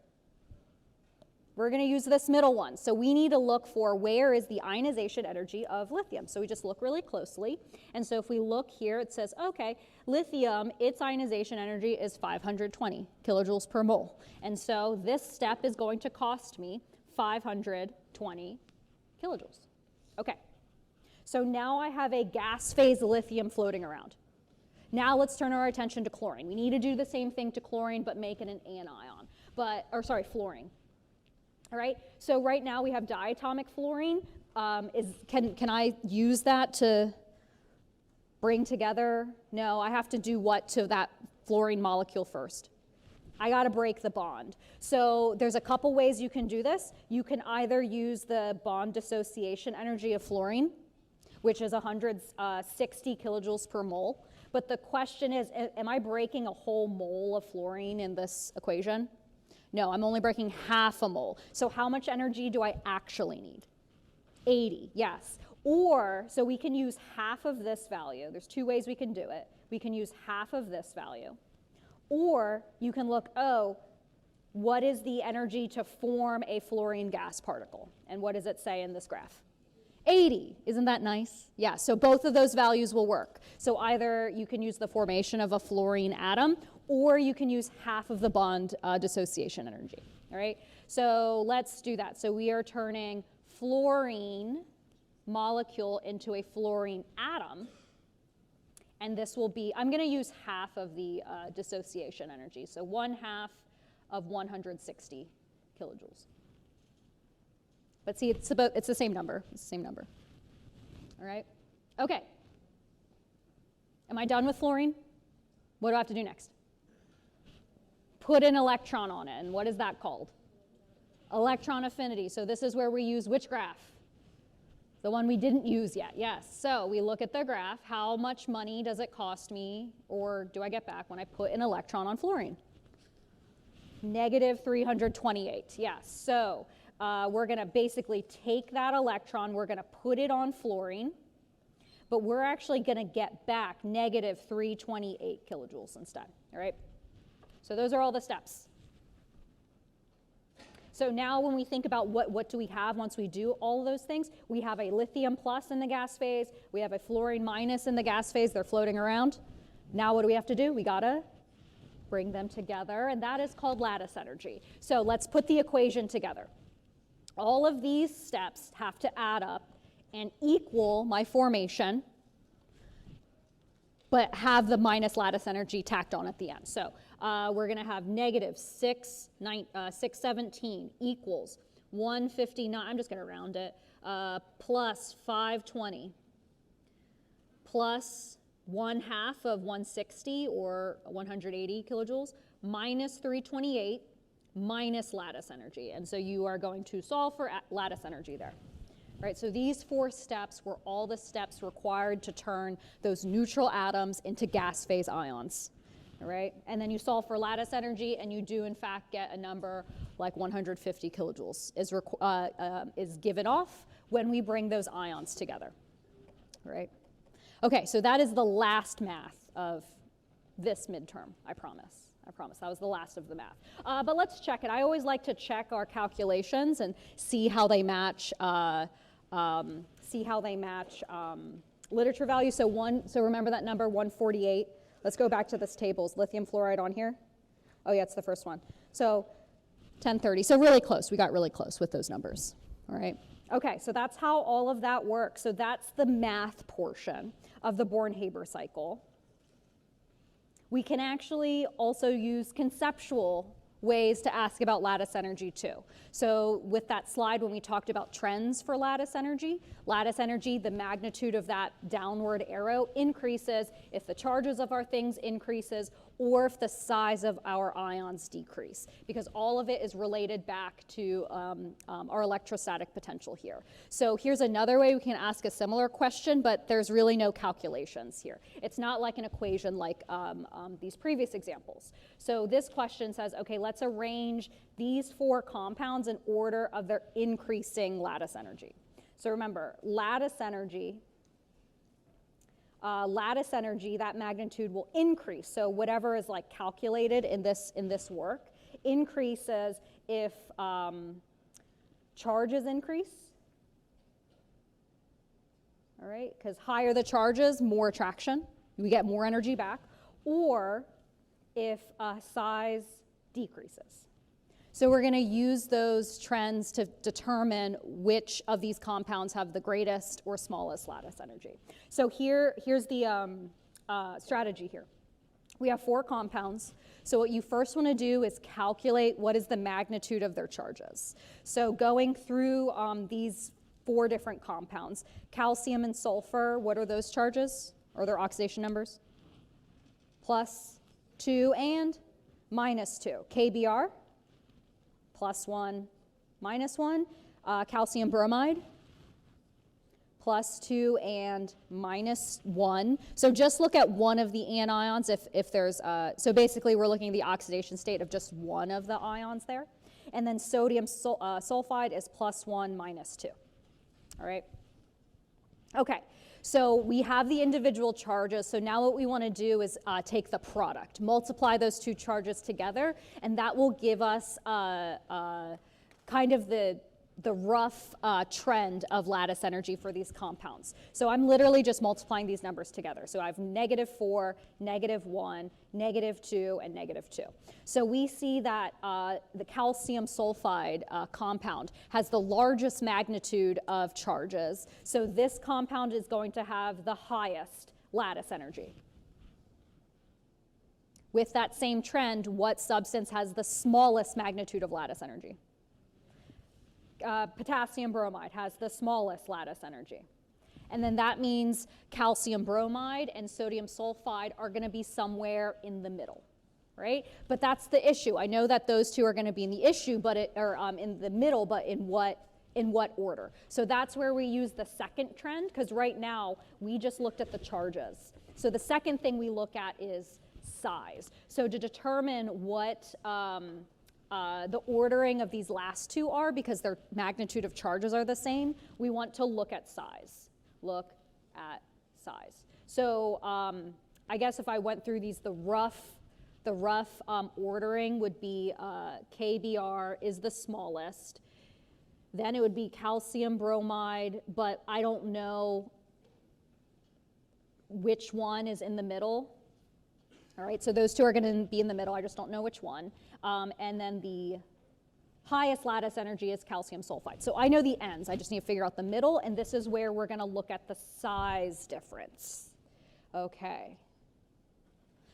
We're going to use this middle one. So we need to look for where is the ionization energy of lithium. So we just look really closely. And so if we look here, it says, okay, lithium, its ionization energy is 520 kilojoules per mole. And so this step is going to cost me 520 kilojoules. Okay. So now I have a gas phase lithium floating around. Now let's turn our attention to chlorine. We need to do the same thing to chlorine, but make it an anion, fluorine. All right, so right now we have diatomic fluorine. Can I use that to bring together? No, I have to do what to that fluorine molecule first? I gotta break the bond. So there's a couple ways you can do this. You can either use the bond dissociation energy of fluorine, which is 160 kilojoules per mole. But the question is, am I breaking a whole mole of fluorine in this equation? No, I'm only breaking half a mole. So how much energy do I actually need? 80, yes. Or, so we can use half of this value. There's two ways we can do it. We can use half of this value. Or you can look, what is the energy to form a fluorine gas particle? And what does it say in this graph? 80, isn't that nice? Yeah, so both of those values will work. So either you can use the formation of a fluorine atom, or you can use half of the bond dissociation energy, all right? So let's do that. So we are turning fluorine molecule into a fluorine atom, and this will be, I'm gonna use half of the dissociation energy, so 1/2 of 160 kilojoules. But see, it's the same number. It's the same number. All right? Okay. Am I done with fluorine? What do I have to do next? Put an electron on it. And what is that called? Electron affinity. So this is where we use which graph? The one we didn't use yet. Yes. So we look at the graph. How much money does it cost me, or do I get back when I put an electron on fluorine? -328. Yes. So we're going to basically take that electron, we're going to put it on fluorine, but we're actually going to get back -328 kilojoules instead, all right? So those are all the steps. So now when we think about what do we have once we do all of those things, we have a lithium plus in the gas phase, we have a fluorine minus in the gas phase, they're floating around. Now what do we have to do? We got to bring them together, and that is called lattice energy. So let's put the equation together. All of these steps have to add up and equal my formation, but have the minus lattice energy tacked on at the end. So we're going to have -617 equals 159, I'm just going to round it, plus 520, plus 1/2 of 160 or 180 kilojoules, minus 328, minus lattice energy. And so you are going to solve for lattice energy there. Right, so these 4 steps were all the steps required to turn those neutral atoms into gas phase ions. All right, and then you solve for lattice energy, and you do in fact get a number like 150 kilojoules is given off when we bring those ions together. All right. Okay, so that is the last math of this midterm, I promise. That was the last of the math. But let's check it. I always like to check our calculations and see how they match. Literature value. So remember that number 148. Let's go back to this table. Is lithium fluoride on here? Oh yeah, it's the first one. So 1030. So really close. We got really close with those numbers. All right. Okay, so that's how all of that works. So that's the math portion of the Born-Haber cycle. We can actually also use conceptual ways to ask about lattice energy too. So with that slide when we talked about trends for lattice energy, the magnitude of that downward arrow increases if the charges of our things increases or if the size of our ions decrease, because all of it is related back to our electrostatic potential here. So here's another way we can ask a similar question, but there's really no calculations here. It's not like an equation like these previous examples. So this question says, okay, let's arrange these 4 compounds in order of their increasing lattice energy. So remember, lattice energy, that magnitude will increase. So whatever is like calculated in this work increases if charges increase. All right, because higher the charges, more attraction. We get more energy back. Or if size decreases. So we're going to use those trends to determine which of these compounds have the greatest or smallest lattice energy. So here's the strategy here. We have 4 compounds. So what you first want to do is calculate what is the magnitude of their charges. So going through these 4 different compounds, calcium and sulfur, what are those charges or their oxidation numbers? +2 and -2. KBr, +1, -1. Calcium bromide, +2 and -1. So just look at one of the anions if there's, so basically we're looking at the oxidation state of just one of the ions there. And then sodium sulfide is +1, -2. All right? Okay. So we have the individual charges, so now what we want to do is take the product, multiply those 2 charges together, and that will give us kind of the rough trend of lattice energy for these compounds. So I'm literally just multiplying these numbers together. So I have -4, -1, -2, and -2. So we see that the calcium sulfide compound has the largest magnitude of charges. So this compound is going to have the highest lattice energy. With that same trend, what substance has the smallest magnitude of lattice energy? Potassium bromide has the smallest lattice energy. And then that means calcium bromide and sodium sulfide are going to be somewhere in the middle, right? But that's the issue. I know that those 2 are going to be in the issue, but in the middle, but in what order? So that's where we use the second trend, because right now we just looked at the charges. So the second thing we look at is size. So to determine what the ordering of these last 2 are, because their magnitude of charges are the same, we want to look at size. Look at size. So I guess if I went through these, the rough ordering would be KBr is the smallest. Then it would be calcium bromide, but I don't know which one is in the middle. All right, so those 2 are going to be in the middle. I just don't know which one. And then the highest lattice energy is calcium sulfide. So I know the ends. I just need to figure out the middle, and this is where we're going to look at the size difference. Okay.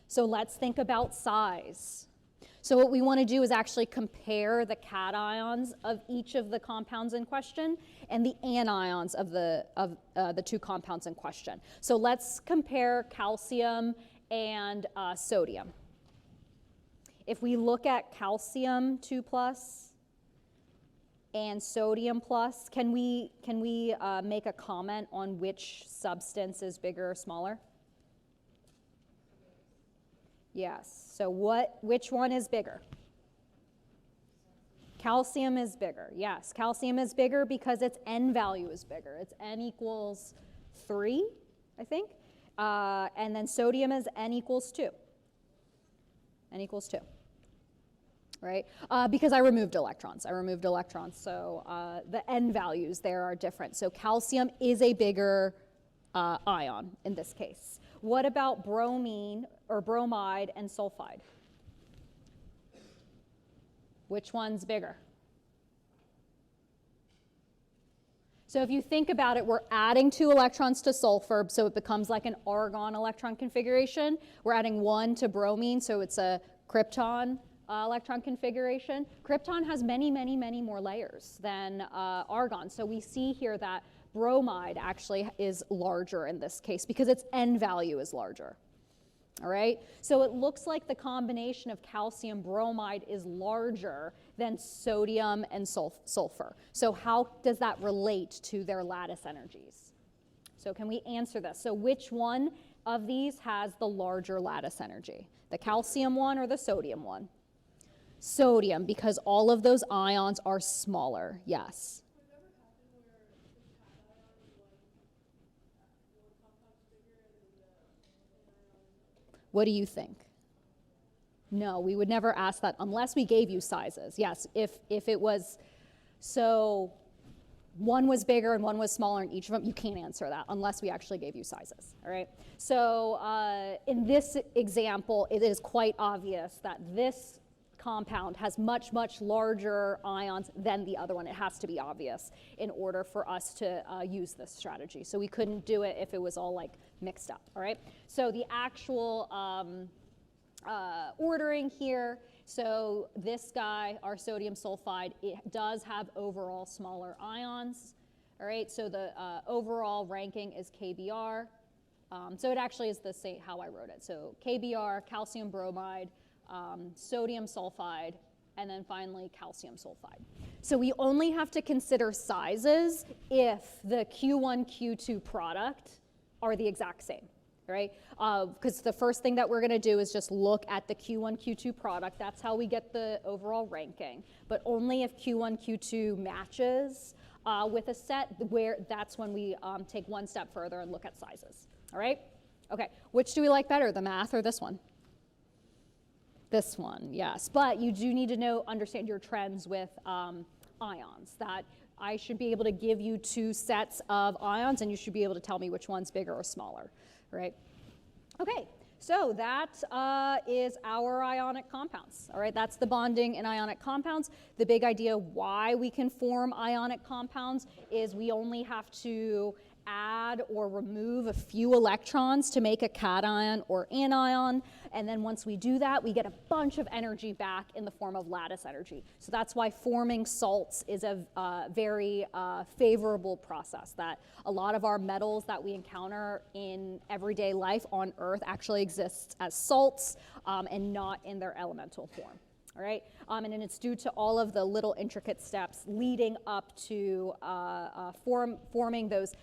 So let's think about size. So what we want to do is actually compare the cations of each of the compounds in question and the anions of the two compounds in question. So let's compare calcium and sodium. If we look at calcium 2 plus and sodium plus, can we make a comment on which substance is bigger or smaller? Yes. So which one is bigger? Calcium is bigger. Yes, calcium is bigger because its N value is bigger. Its N equals 3, I think. And then sodium is N equals 2. N equals 2. Right? Because I removed electrons. So the N values there are different. So calcium is a bigger ion in this case. What about bromine or bromide and sulfide? Which one's bigger? So if you think about it, we're adding 2 electrons to sulfur, so it becomes like an argon electron configuration. We're adding 1 to bromine, so it's a krypton electron configuration. Krypton has many, many, many more layers than argon. So we see here that bromide actually is larger in this case because its N value is larger. All right, so it looks like the combination of calcium bromide is larger than sodium and sulfur. So how does that relate to their lattice energies? So can we answer this? So which one of these has the larger lattice energy? The calcium one or the sodium one? Sodium, because all of those ions are smaller, yes. What do you think? No, we would never ask that unless we gave you sizes. Yes, if it was, so one was bigger and one was smaller in each of them, you can't answer that unless we actually gave you sizes, all right? So in this example, it is quite obvious that this compound has much, much larger ions than the other one. It has to be obvious in order for us to use this strategy. So we couldn't do it if it was all like mixed up, all right? So the actual ordering here, so this guy, our sodium sulfide, it does have overall smaller ions, all right? So the overall ranking is KBr. So it actually is the same how I wrote it. So KBr, calcium bromide, sodium sulfide, and then finally calcium sulfide. So we only have to consider sizes if the Q1, Q2 product are the exact same, right? Because the first thing that we're going to do is just look at the Q1, Q2 product. That's how we get the overall ranking. But only if Q1, Q2 matches with a set, where that's when we take one step further and look at sizes, all right? Okay, which do we like better, the math or this one? This one, yes. But you do need to understand your trends with ions, that I should be able to give you 2 sets of ions and you should be able to tell me which one's bigger or smaller, right? Okay, so that is our ionic compounds, all right? That's the bonding in ionic compounds. The big idea why we can form ionic compounds is we only have to add or remove a few electrons to make a cation or anion, and then once we do that, we get a bunch of energy back in the form of lattice energy. So that's why forming salts is a very favorable process, that a lot of our metals that we encounter in everyday life on Earth actually exists as salts and not in their elemental form. All right, and it's due to all of the little intricate steps leading up to forming those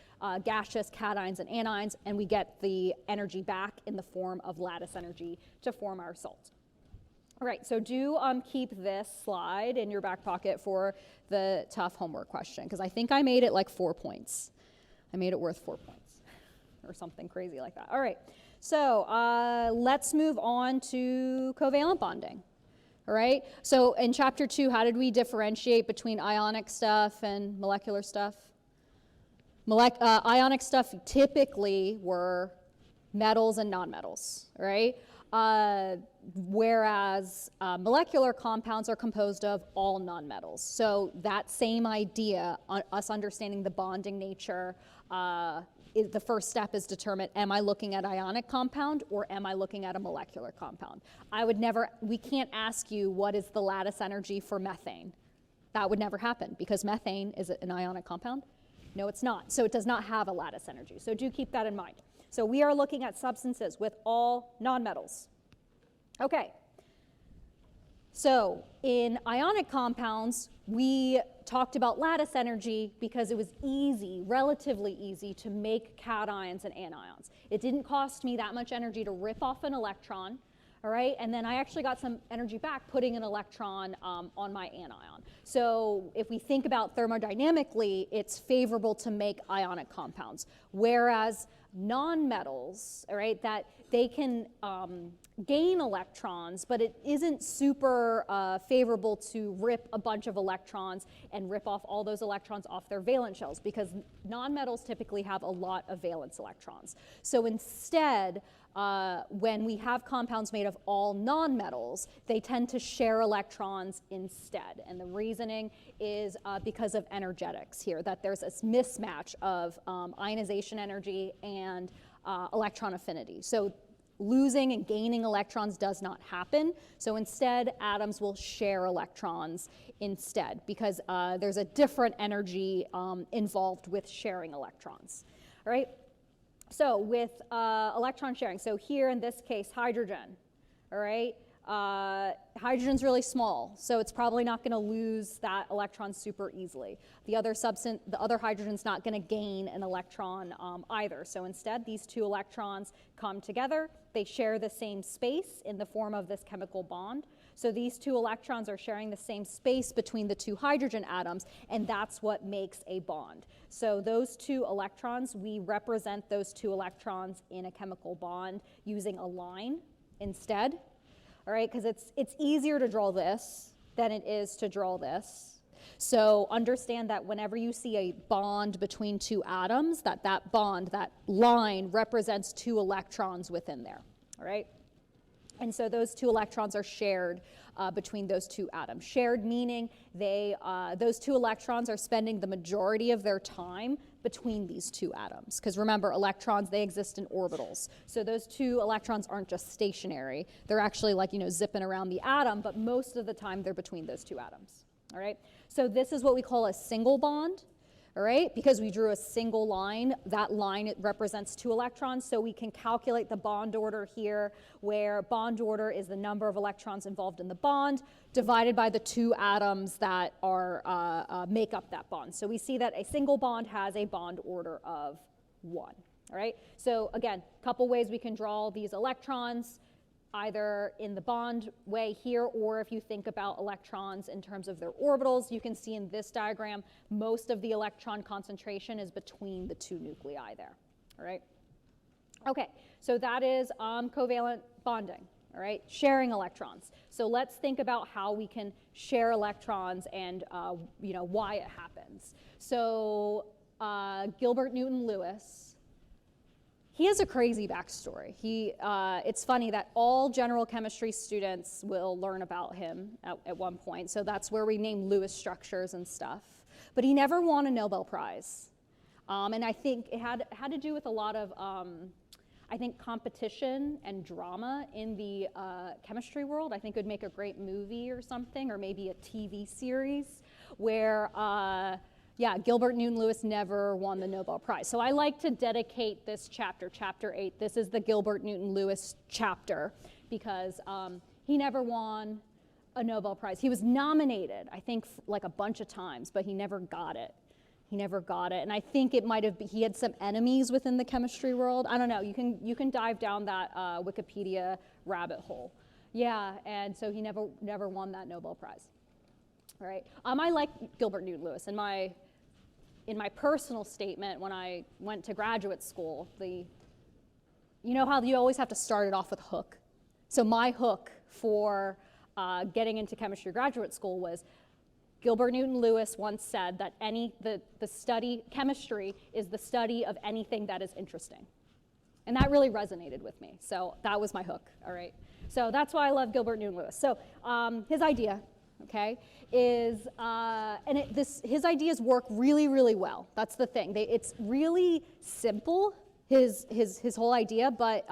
gaseous cations and anions, and we get the energy back in the form of lattice energy to form our salt. All right, so do keep this slide in your back pocket for the tough homework question, because I think I made it like 4 points. I made it worth 4 points or something crazy like that. All right, so let's move on to covalent bonding. All right, so in chapter 2, how did we differentiate between ionic stuff and molecular stuff? Ionic stuff typically were metals and nonmetals, right? Whereas molecular compounds are composed of all nonmetals. So that same idea, us understanding the bonding nature the first step is determine, am I looking at ionic compound or am I looking at a molecular compound? We can't ask you what is the lattice energy for methane. That would never happen because methane is an ionic compound. No, it's not. So it does not have a lattice energy. So do keep that in mind. So we are looking at substances with all nonmetals. Okay. So in ionic compounds, we talked about lattice energy because it was easy, relatively easy, to make cations and anions. It didn't cost me that much energy to rip off an electron, all right? And then I actually got some energy back putting an electron on my anion. So if we think about thermodynamically, it's favorable to make ionic compounds, whereas nonmetals, all right, that they can gain electrons, but it isn't super favorable to rip a bunch of electrons and rip off all those electrons off their valence shells because nonmetals typically have a lot of valence electrons. So instead, when we have compounds made of all nonmetals, they tend to share electrons instead. And the reasoning is because of energetics here, that there's this mismatch of ionization energy and electron affinity. So losing and gaining electrons does not happen. So instead, atoms will share electrons instead because there's a different energy involved with sharing electrons. All right? So with electron sharing, so here in this case, hydrogen, all right? Hydrogen's really small, so it's probably not going to lose that electron super easily. The other hydrogen's not going to gain an electron either. So instead, these two electrons come together. They share the same space in the form of this chemical bond. So these two electrons are sharing the same space between the two hydrogen atoms, and that's what makes a bond. So those two electrons, we represent those two electrons in a chemical bond using a line instead. All right, because it's easier to draw this than it is to draw this. So understand that whenever you see a bond between two atoms, that bond, that line represents two electrons within there, all right? And so those two electrons are shared between those two atoms. Shared meaning those two electrons are spending the majority of their time between these two atoms. Because remember, electrons, they exist in orbitals. So those two electrons aren't just stationary. They're actually like, zipping around the atom, but most of the time they're between those two atoms. All right? So this is what we call a single bond. All right, because we drew a single line, that line, it represents two electrons, so we can calculate the bond order here, where bond order is the number of electrons involved in the bond divided by the two atoms that are make up that bond. So we see that a single bond has a bond order of 1. All right, so again, a couple ways we can draw these electrons, either in the bond way here, or if you think about electrons in terms of their orbitals, you can see in this diagram, most of the electron concentration is between the two nuclei there, all right? Okay, so that is covalent bonding, all right? Sharing electrons. So let's think about how we can share electrons and, why it happens. So Gilbert Newton Lewis, he has a crazy backstory. It's funny that all general chemistry students will learn about him at one point, so that's where we name Lewis structures and stuff. But he never won a Nobel Prize. And I think it had to do with a lot of, competition and drama in the chemistry world. I think it would make a great movie or something, or maybe a TV series where Gilbert Newton Lewis never won the Nobel Prize. So I like to dedicate this chapter, chapter 8. This is the Gilbert Newton Lewis chapter because he never won a Nobel Prize. He was nominated, I think, like a bunch of times, but he never got it. He never got it. And I think it might have been, he had some enemies within the chemistry world. I don't know. You can dive down that Wikipedia rabbit hole. Yeah, and so he never won that Nobel Prize. All right. I like Gilbert Newton Lewis. In my personal statement, when I went to graduate school, you know how you always have to start it off with a hook? So my hook for getting into chemistry graduate school was Gilbert Newton Lewis once said that chemistry is the study of anything that is interesting. And that really resonated with me. So that was my hook, all right? So that's why I love Gilbert Newton Lewis. So his idea, okay, is, his ideas work really, really well. That's the thing. It's really simple, his whole idea, but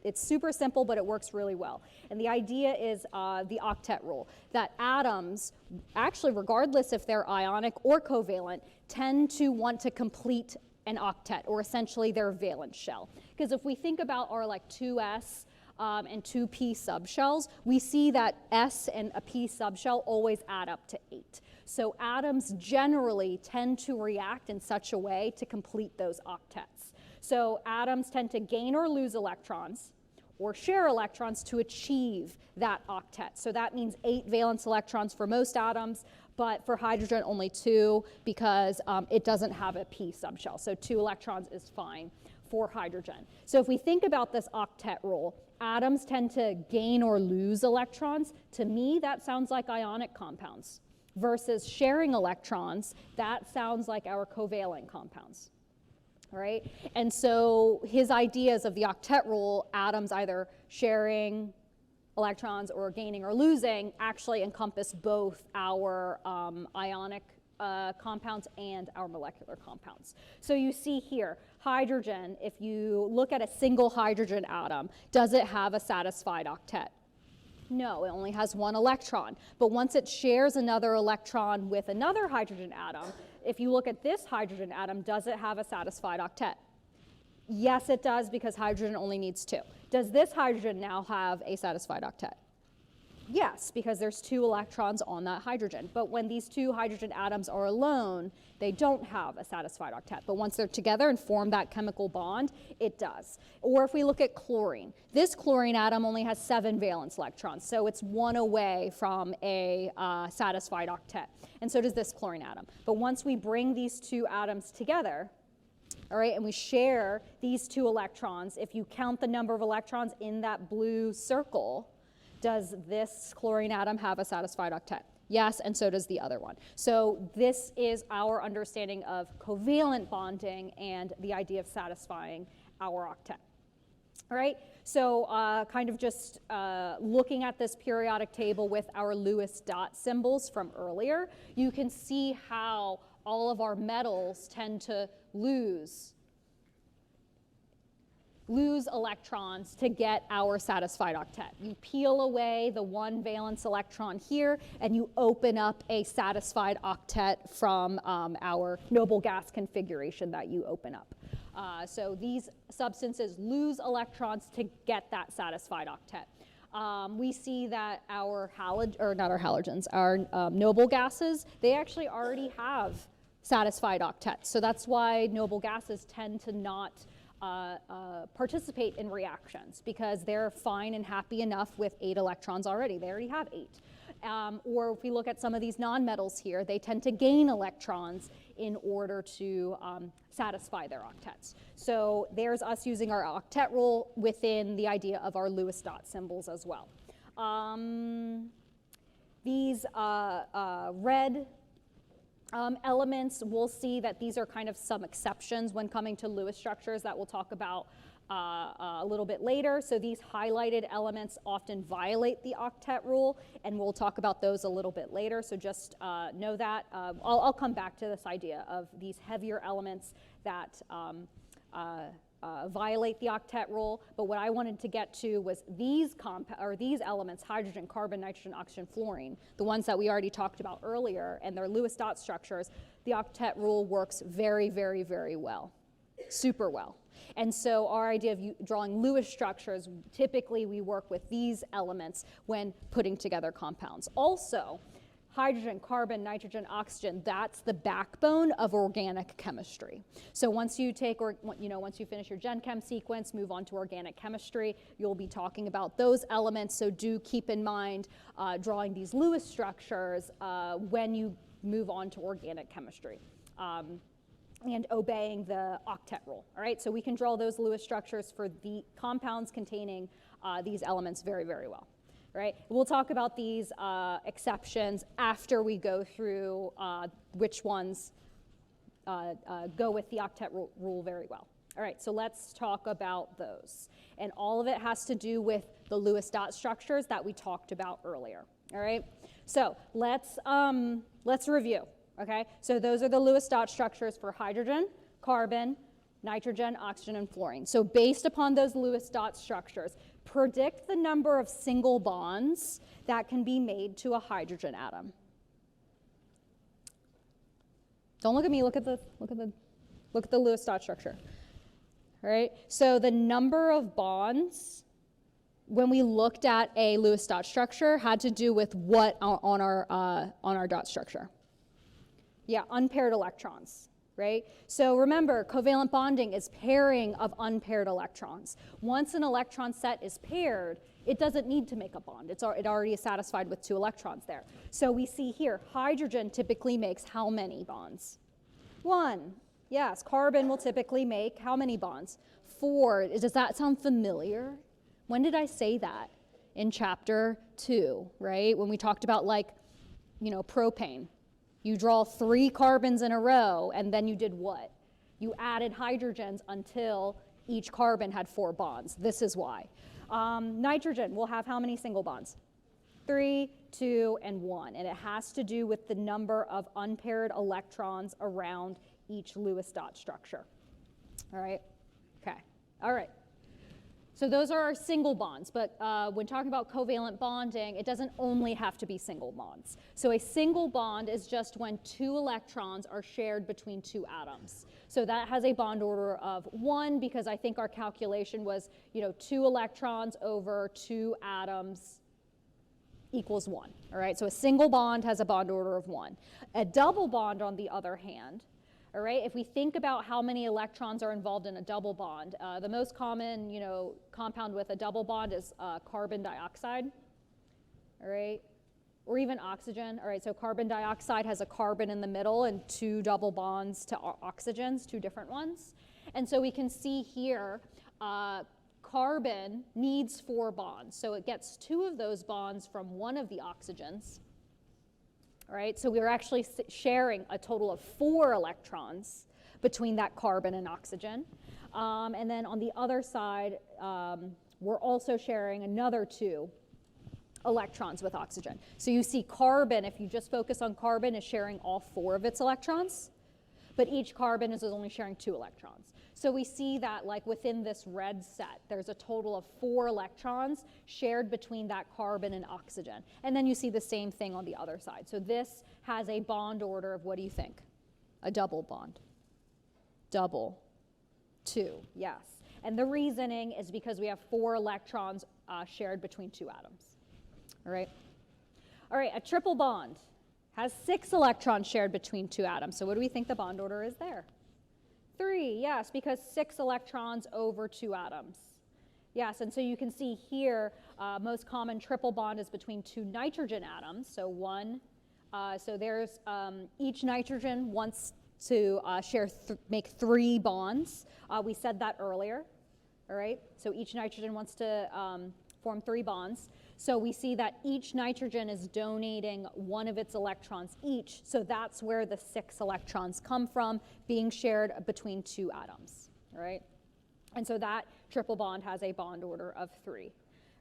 it's super simple, but it works really well. And the idea is the octet rule, that atoms, actually regardless if they're ionic or covalent, tend to want to complete an octet, or essentially their valence shell. Because if we think about our like 2s and 2p subshells, we see that s and a p subshell always add up to 8. So atoms generally tend to react in such a way to complete those octets. So atoms tend to gain or lose electrons or share electrons to achieve that octet. So that means 8 valence electrons for most atoms, but for hydrogen only 2 because it doesn't have a p subshell. So 2 electrons is fine for hydrogen. So if we think about this octet rule, atoms tend to gain or lose electrons. To me, that sounds like ionic compounds. Versus sharing electrons, that sounds like our covalent compounds. Right? And so his ideas of the octet rule, atoms either sharing electrons or gaining or losing, actually encompass both our ionic compounds and our molecular compounds. So you see here, hydrogen, if you look at a single hydrogen atom, does it have a satisfied octet? No, it only has 1 electron. But once it shares another electron with another hydrogen atom, if you look at this hydrogen atom, does it have a satisfied octet? Yes, it does, because hydrogen only needs 2. Does this hydrogen now have a satisfied octet? Yes, because there's 2 electrons on that hydrogen. But when these 2 hydrogen atoms are alone, they don't have a satisfied octet. But once they're together and form that chemical bond, it does. Or if we look at chlorine, this chlorine atom only has 7 valence electrons, so it's 1 away from a satisfied octet. And so does this chlorine atom. But once we bring these 2 atoms together, all right, and we share these 2 electrons, if you count the number of electrons in that blue circle, does this chlorine atom have a satisfied octet? Yes, and so does the other one. So this is our understanding of covalent bonding and the idea of satisfying our octet. All right, so kind of just looking at this periodic table with our Lewis dot symbols from earlier, you can see how all of our metals tend to lose electrons to get our satisfied octet. You peel away the 1 valence electron here, and you open up a satisfied octet from our noble gas configuration that you open up. So these substances lose electrons to get that satisfied octet. We see that our noble gases, they actually already have satisfied octets. So that's why noble gases tend to not participate in reactions, because they're fine and happy enough with 8 electrons already. They already have 8. Or if we look at some of these nonmetals here, they tend to gain electrons in order to satisfy their octets. So there's us using our octet rule within the idea of our Lewis dot symbols as well. These red elements, we'll see that these are kind of some exceptions when coming to Lewis structures that we'll talk about a little bit later. So these highlighted elements often violate the octet rule, and we'll talk about those a little bit later. So just know that. I'll come back to this idea of these heavier elements that violate the octet rule, but what I wanted to get to was these elements, hydrogen, carbon, nitrogen, oxygen, fluorine, the ones that we already talked about earlier, and their Lewis dot structures. The octet rule works very, very, very well, super well. And so our idea of drawing Lewis structures, typically we work with these elements when putting together compounds. Also, hydrogen, carbon, nitrogen, oxygen, that's the backbone of organic chemistry. So once you once you finish your Gen Chem sequence, move on to organic chemistry, you'll be talking about those elements. So do keep in mind drawing these Lewis structures when you move on to organic chemistry. And obeying the octet rule, all right? So we can draw those Lewis structures for the compounds containing these elements very, very well. Right? We'll talk about these exceptions after we go through which ones go with the octet rule very well. All right, so let's talk about those. And all of it has to do with the Lewis dot structures that we talked about earlier. All right, So let's review, okay? So those are the Lewis dot structures for hydrogen, carbon, nitrogen, oxygen, and fluorine. So based upon those Lewis dot structures, predict the number of single bonds that can be made to a hydrogen atom. Don't look at me, look at the Lewis dot structure. All right, so the number of bonds when we looked at a Lewis dot structure had to do with what on our dot structure? Yeah, unpaired electrons, right? So remember, covalent bonding is pairing of unpaired electrons. Once an electron set is paired, it doesn't need to make a bond. It already is satisfied with 2 electrons there. So we see here, hydrogen typically makes how many bonds? 1. Yes, carbon will typically make how many bonds? 4. Does that sound familiar? When did I say that? In chapter 2, right? When we talked about propane. You draw 3 carbons in a row, and then you did what? You added hydrogens until each carbon had 4 bonds. This is why. Nitrogen will have how many single bonds? 3, 2, and 1. And it has to do with the number of unpaired electrons around each Lewis dot structure. All right? Okay. All right. So those are our single bonds, but when talking about covalent bonding, it doesn't only have to be single bonds. So a single bond is just when 2 electrons are shared between 2 atoms. So that has a bond order of 1 because I think our calculation was, 2 electrons over 2 atoms equals 1. All right, so a single bond has a bond order of 1. A double bond, on the other hand, all right, if we think about how many electrons are involved in a double bond, the most common, compound with a double bond is carbon dioxide, all right, or even oxygen. All right, so carbon dioxide has a carbon in the middle and 2 double bonds to oxygens, 2 different ones. And so we can see here, carbon needs 4 bonds. So it gets 2 of those bonds from one of the oxygens. All right, so we're actually sharing a total of 4 electrons between that carbon and oxygen. And then on the other side, we're also sharing another 2 electrons with oxygen. So you see carbon, if you just focus on carbon, is sharing all 4 of its electrons, but each carbon is only sharing 2 electrons. So we see that within this red set, there's a total of 4 electrons shared between that carbon and oxygen. And then you see the same thing on the other side. So this has a bond order of, what do you think? A double bond. Double. 2, yes. And the reasoning is because we have 4 electrons shared between 2 atoms. All right? All right, a triple bond has 6 electrons shared between 2 atoms. So what do we think the bond order is there? 3, yes, because 6 electrons over 2 atoms. Yes, and so you can see here, most common triple bond is between 2 nitrogen atoms. So so there's each nitrogen wants to make 3 bonds. We said that earlier, all right? So each nitrogen wants to form 3 bonds. So we see that each nitrogen is donating 1 of its electrons each. So that's where the 6 electrons come from, being shared between 2 atoms, all right? And so that triple bond has a bond order of 3,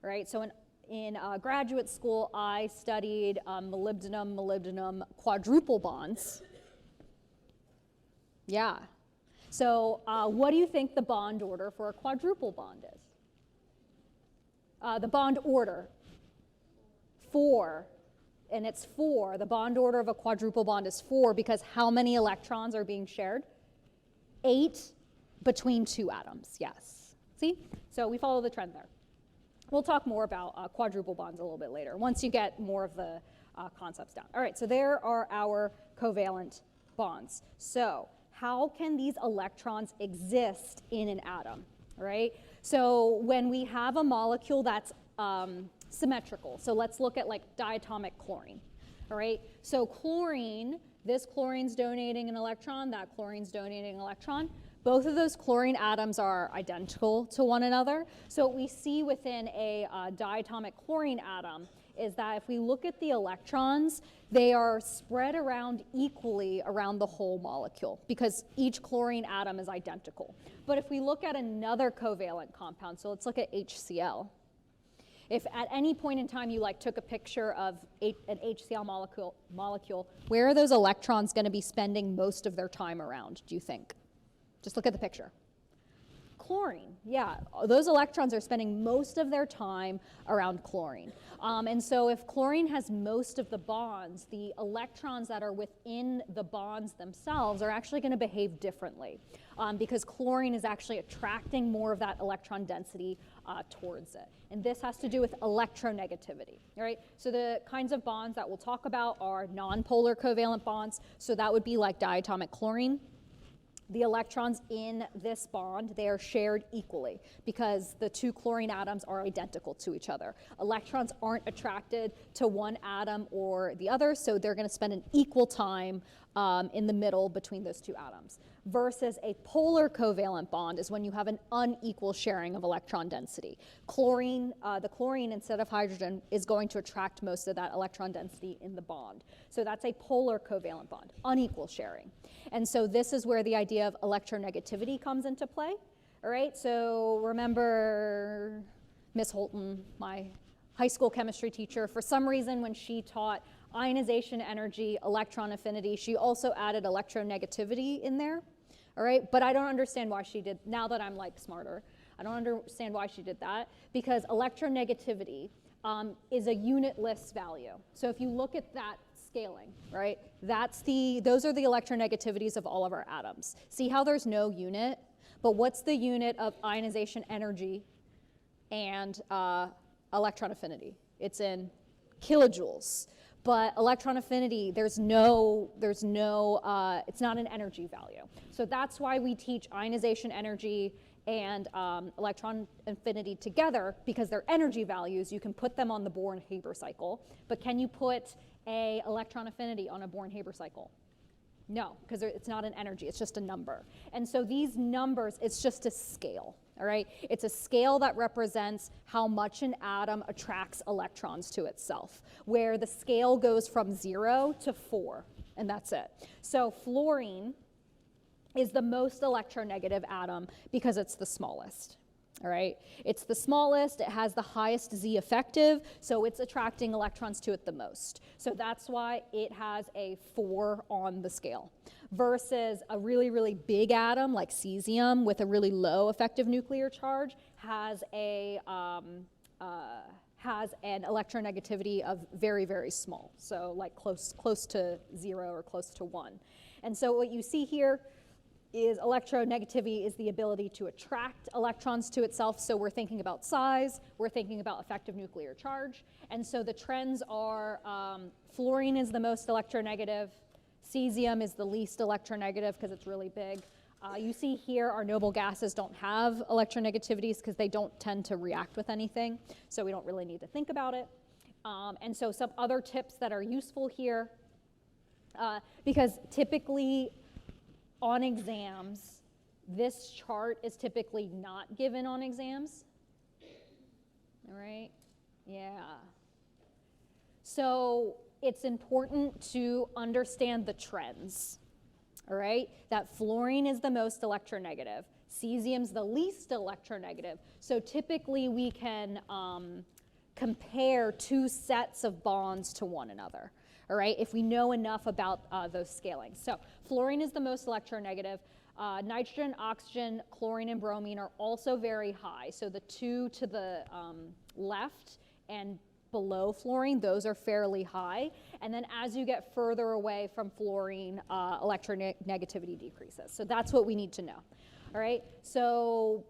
all right? So in graduate school, I studied molybdenum quadruple bonds. Yeah. So what do you think the bond order for a quadruple bond is? The bond order. 4, and it's 4. The bond order of a quadruple bond is 4 because how many electrons are being shared? 8 between 2 atoms, yes. See? So we follow the trend there. We'll talk more about quadruple bonds a little bit later, once you get more of the concepts down. All right, so there are our covalent bonds. So how can these electrons exist in an atom, all right? So when we have a molecule that's symmetrical. So let's look at diatomic chlorine, all right? So chlorine, this chlorine's donating an electron, that chlorine's donating an electron. Both of those chlorine atoms are identical to one another. So what we see within a diatomic chlorine atom is that if we look at the electrons, they are spread around equally around the whole molecule because each chlorine atom is identical. But if we look at another covalent compound, so let's look at HCl. If at any point in time you like took a picture of an HCl molecule, where are those electrons going to be spending most of their time around, do you think? Just look at the picture. Chlorine, yeah, those electrons are spending most of their time around chlorine. And so if chlorine has most of the bonds, the electrons that are within the bonds themselves are actually going to behave differently because chlorine is actually attracting more of that electron density towards it. And this has to do with electronegativity, all right? So the kinds of bonds that we'll talk about are nonpolar covalent bonds. So that would be like diatomic chlorine. The electrons in this bond, they are shared equally because the two chlorine atoms are identical to each other. Electrons aren't attracted to one atom or the other, so they're going to spend an equal time in the middle between those two atoms. Versus a polar covalent bond is when you have an unequal sharing of electron density. Chlorine, the chlorine instead of hydrogen is going to attract most of that electron density in the bond. So that's a polar covalent bond, unequal sharing. And so this is where the idea of electronegativity comes into play. All right, so remember Miss Holton, my high school chemistry teacher, for some reason when she taught ionization energy, electron affinity, she also added electronegativity in there. All right, but I don't understand why she did, now that I'm like smarter, I don't understand why she did that, because electronegativity is a unitless value. So if you look at that scaling, right, those are the electronegativities of all of our atoms. See how there's no unit? But what's the unit of ionization energy and electron affinity? It's in kilojoules. But electron affinity, it's not an energy value. So that's why we teach ionization energy and electron affinity together, because they're energy values. You can put them on the Born-Haber cycle, but can you put a electron affinity on a Born-Haber cycle? No, because it's not an energy, it's just a number. And so these numbers, it's just a scale. All right, it's a scale that represents how much an atom attracts electrons to itself, where the scale goes from 0 to 4, and that's it. So fluorine is the most electronegative atom because it's the smallest. All right, it's the smallest, it has the highest Z effective, so it's attracting electrons to it the most. So that's why it has a 4 on the scale. Versus a really, really big atom like cesium with a really low effective nuclear charge has an electronegativity of very, very small, so like close to 0 or close to 1. And so what you see here is electronegativity is the ability to attract electrons to itself. So we're thinking about size, we're thinking about effective nuclear charge. And so the trends are fluorine is the most electronegative, cesium is the least electronegative because it's really big. You see here our noble gases don't have electronegativities because they don't tend to react with anything, so we don't really need to think about it. And so some other tips that are useful here, because typically on exams, this chart is typically not given on exams. All right, yeah. So it's important to understand the trends, all right? That fluorine is the most electronegative. Cesium's the least electronegative. So typically we can compare two sets of bonds to one another, all right, if we know enough about those scalings. So fluorine is the most electronegative. Nitrogen, oxygen, chlorine, and bromine are also very high. So the two to the left and below fluorine, those are fairly high. And then as you get further away from fluorine, electronegativity decreases. So that's what we need to know. All right, so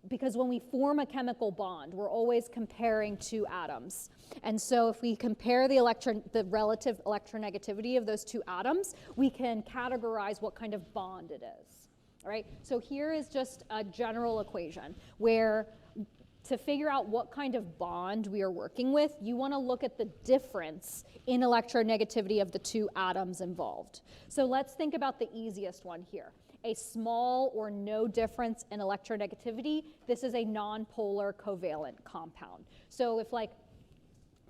because when we form a chemical bond, we're always comparing two atoms. And so if we compare the relative electronegativity of those two atoms, we can categorize what kind of bond it is. All right, so here is just a general equation where to figure out what kind of bond we are working with, you want to look at the difference in electronegativity of the two atoms involved. So let's think about the easiest one here. A small or no difference in electronegativity, this is a nonpolar covalent compound. So if, like,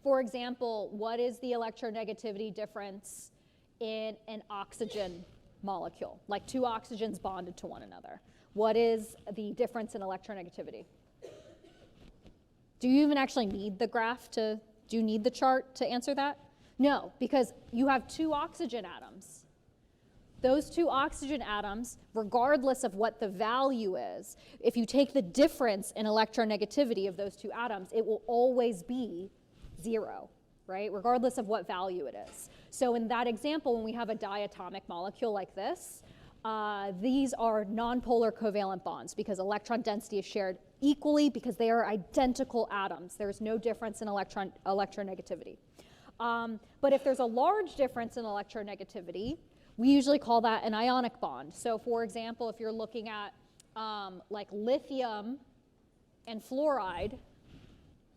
for example, what is the electronegativity difference in an oxygen molecule? Like two oxygens bonded to one another. What is the difference in electronegativity? Do you even actually need the graph do you need the chart to answer that? No, because you have 2 oxygen atoms. Those 2 oxygen atoms, regardless of what the value is, if you take the difference in electronegativity of those 2 atoms, it will always be 0, right? Regardless of what value it is. So in that example, when we have a diatomic molecule like this, these are nonpolar covalent bonds because electron density is shared equally because they are identical atoms. There's no difference in electronegativity. But if there's a large difference in electronegativity, we usually call that an ionic bond. So for example, if you're looking at like lithium and fluoride,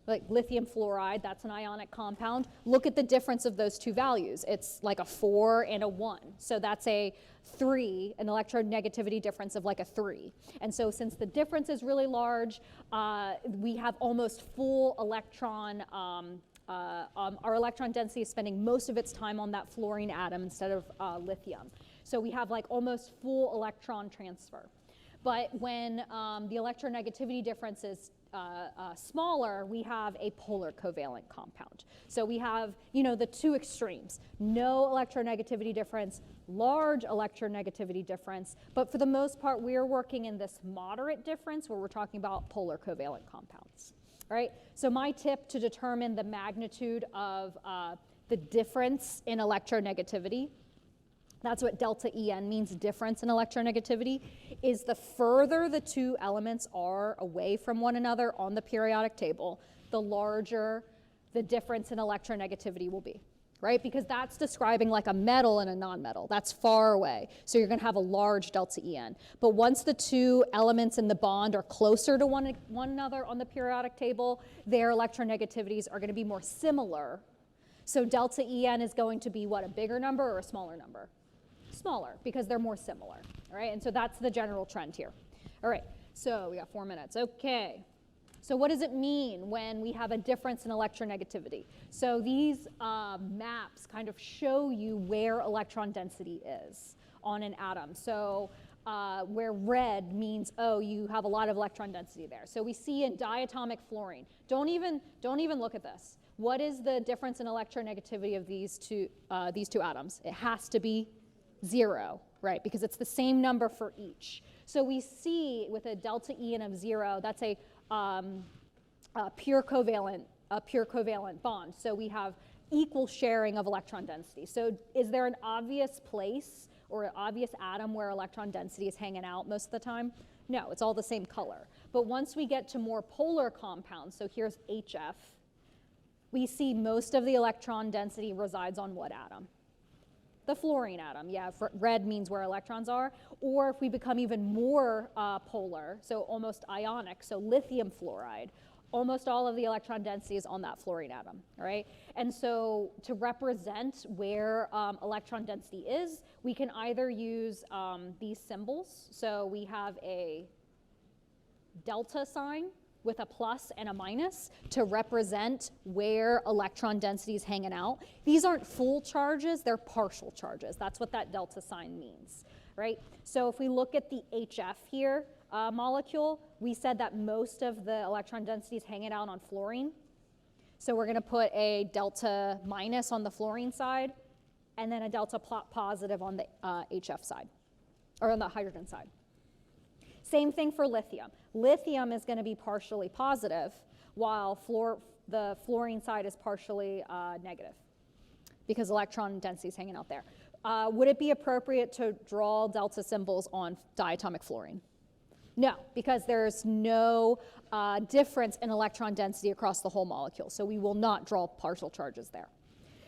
like lithium fluoride, that's an ionic compound. Look at the difference of those 2 values. It's like a 4 and a 1. So that's a 3, an electronegativity difference of like a 3. And so since the difference is really large, we have almost full electron, our electron density is spending most of its time on that fluorine atom instead of lithium. So we have like almost full electron transfer. But when the electronegativity difference is smaller, we have a polar covalent compound. So we have, the 2 extremes. No electronegativity difference, large electronegativity difference, but for the most part, we're working in this moderate difference where we're talking about polar covalent compounds. All right, so my tip to determine the magnitude of the difference in electronegativity, that's what delta En means, difference in electronegativity, is the further the 2 elements are away from one another on the periodic table, the larger the difference in electronegativity will be, right? Because that's describing like a metal and a nonmetal. That's far away. So you're going to have a large delta En. But once the 2 elements in the bond are closer to one another on the periodic table, their electronegativities are going to be more similar. So delta En is going to be what, a bigger number or a smaller number? Smaller, because they're more similar, all right? And so that's the general trend here. All right, so we got 4 minutes. Okay, so what does it mean when we have a difference in electronegativity? So these maps kind of show you where electron density is on an atom. So where red means, oh, you have a lot of electron density there. So we see in diatomic fluorine, don't even look at this. What is the difference in electronegativity of these two atoms? It has to be 0, right? Because it's the same number for each. So we see with a delta En of 0, that's a pure covalent bond. So we have equal sharing of electron density. So is there an obvious place or an obvious atom where electron density is hanging out most of the time? No, it's all the same color. But once we get to more polar compounds, so here's HF, we see most of the electron density resides on what atom? The fluorine atom, yeah, red means where electrons are. Or if we become even more polar, so almost ionic, so lithium fluoride, almost all of the electron density is on that fluorine atom, all right? And so to represent where electron density is, we can either use these symbols. So we have a delta sign with a plus and a minus to represent where electron density is hanging out. These aren't full charges, they're partial charges. That's what that delta sign means, right? So if we look at the HF here molecule, we said that most of the electron density is hanging out on fluorine. So we're gonna put a delta minus on the fluorine side and then a delta positive on the HF side, or on the hydrogen side. Same thing for lithium. Lithium is going to be partially positive, while the fluorine side is partially negative, because electron density is hanging out there. Would it be appropriate to draw delta symbols on diatomic fluorine? No, because there's no difference in electron density across the whole molecule, so we will not draw partial charges there.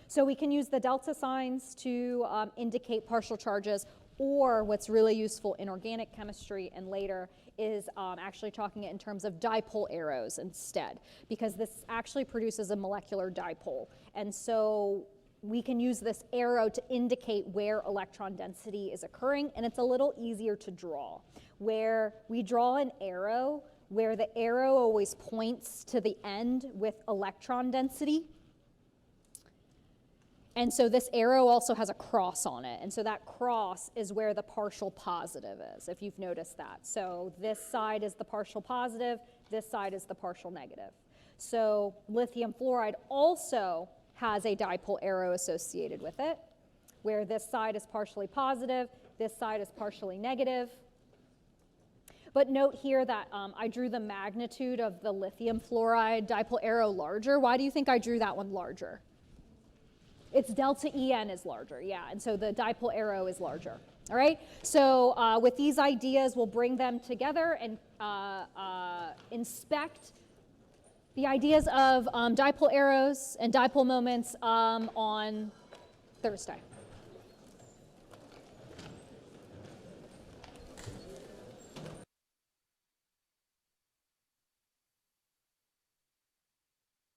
So we can use the delta signs to indicate partial charges, or what's really useful in organic chemistry and later is actually talking it in terms of dipole arrows instead, because this actually produces a molecular dipole. And so we can use this arrow to indicate where electron density is occurring, and it's a little easier to draw. Where we draw an arrow, where the arrow always points to the end with electron density. And so this arrow also has a cross on it. And so that cross is where the partial positive is, if you've noticed that. So this side is the partial positive, this side is the partial negative. So lithium fluoride also has a dipole arrow associated with it, where this side is partially positive, this side is partially negative. But note here that I drew the magnitude of the lithium fluoride dipole arrow larger. Why do you think I drew that one larger? Its delta En is larger, yeah, and so the dipole arrow is larger. All right, so with these ideas, we'll bring them together and inspect the ideas of dipole arrows and dipole moments on Thursday.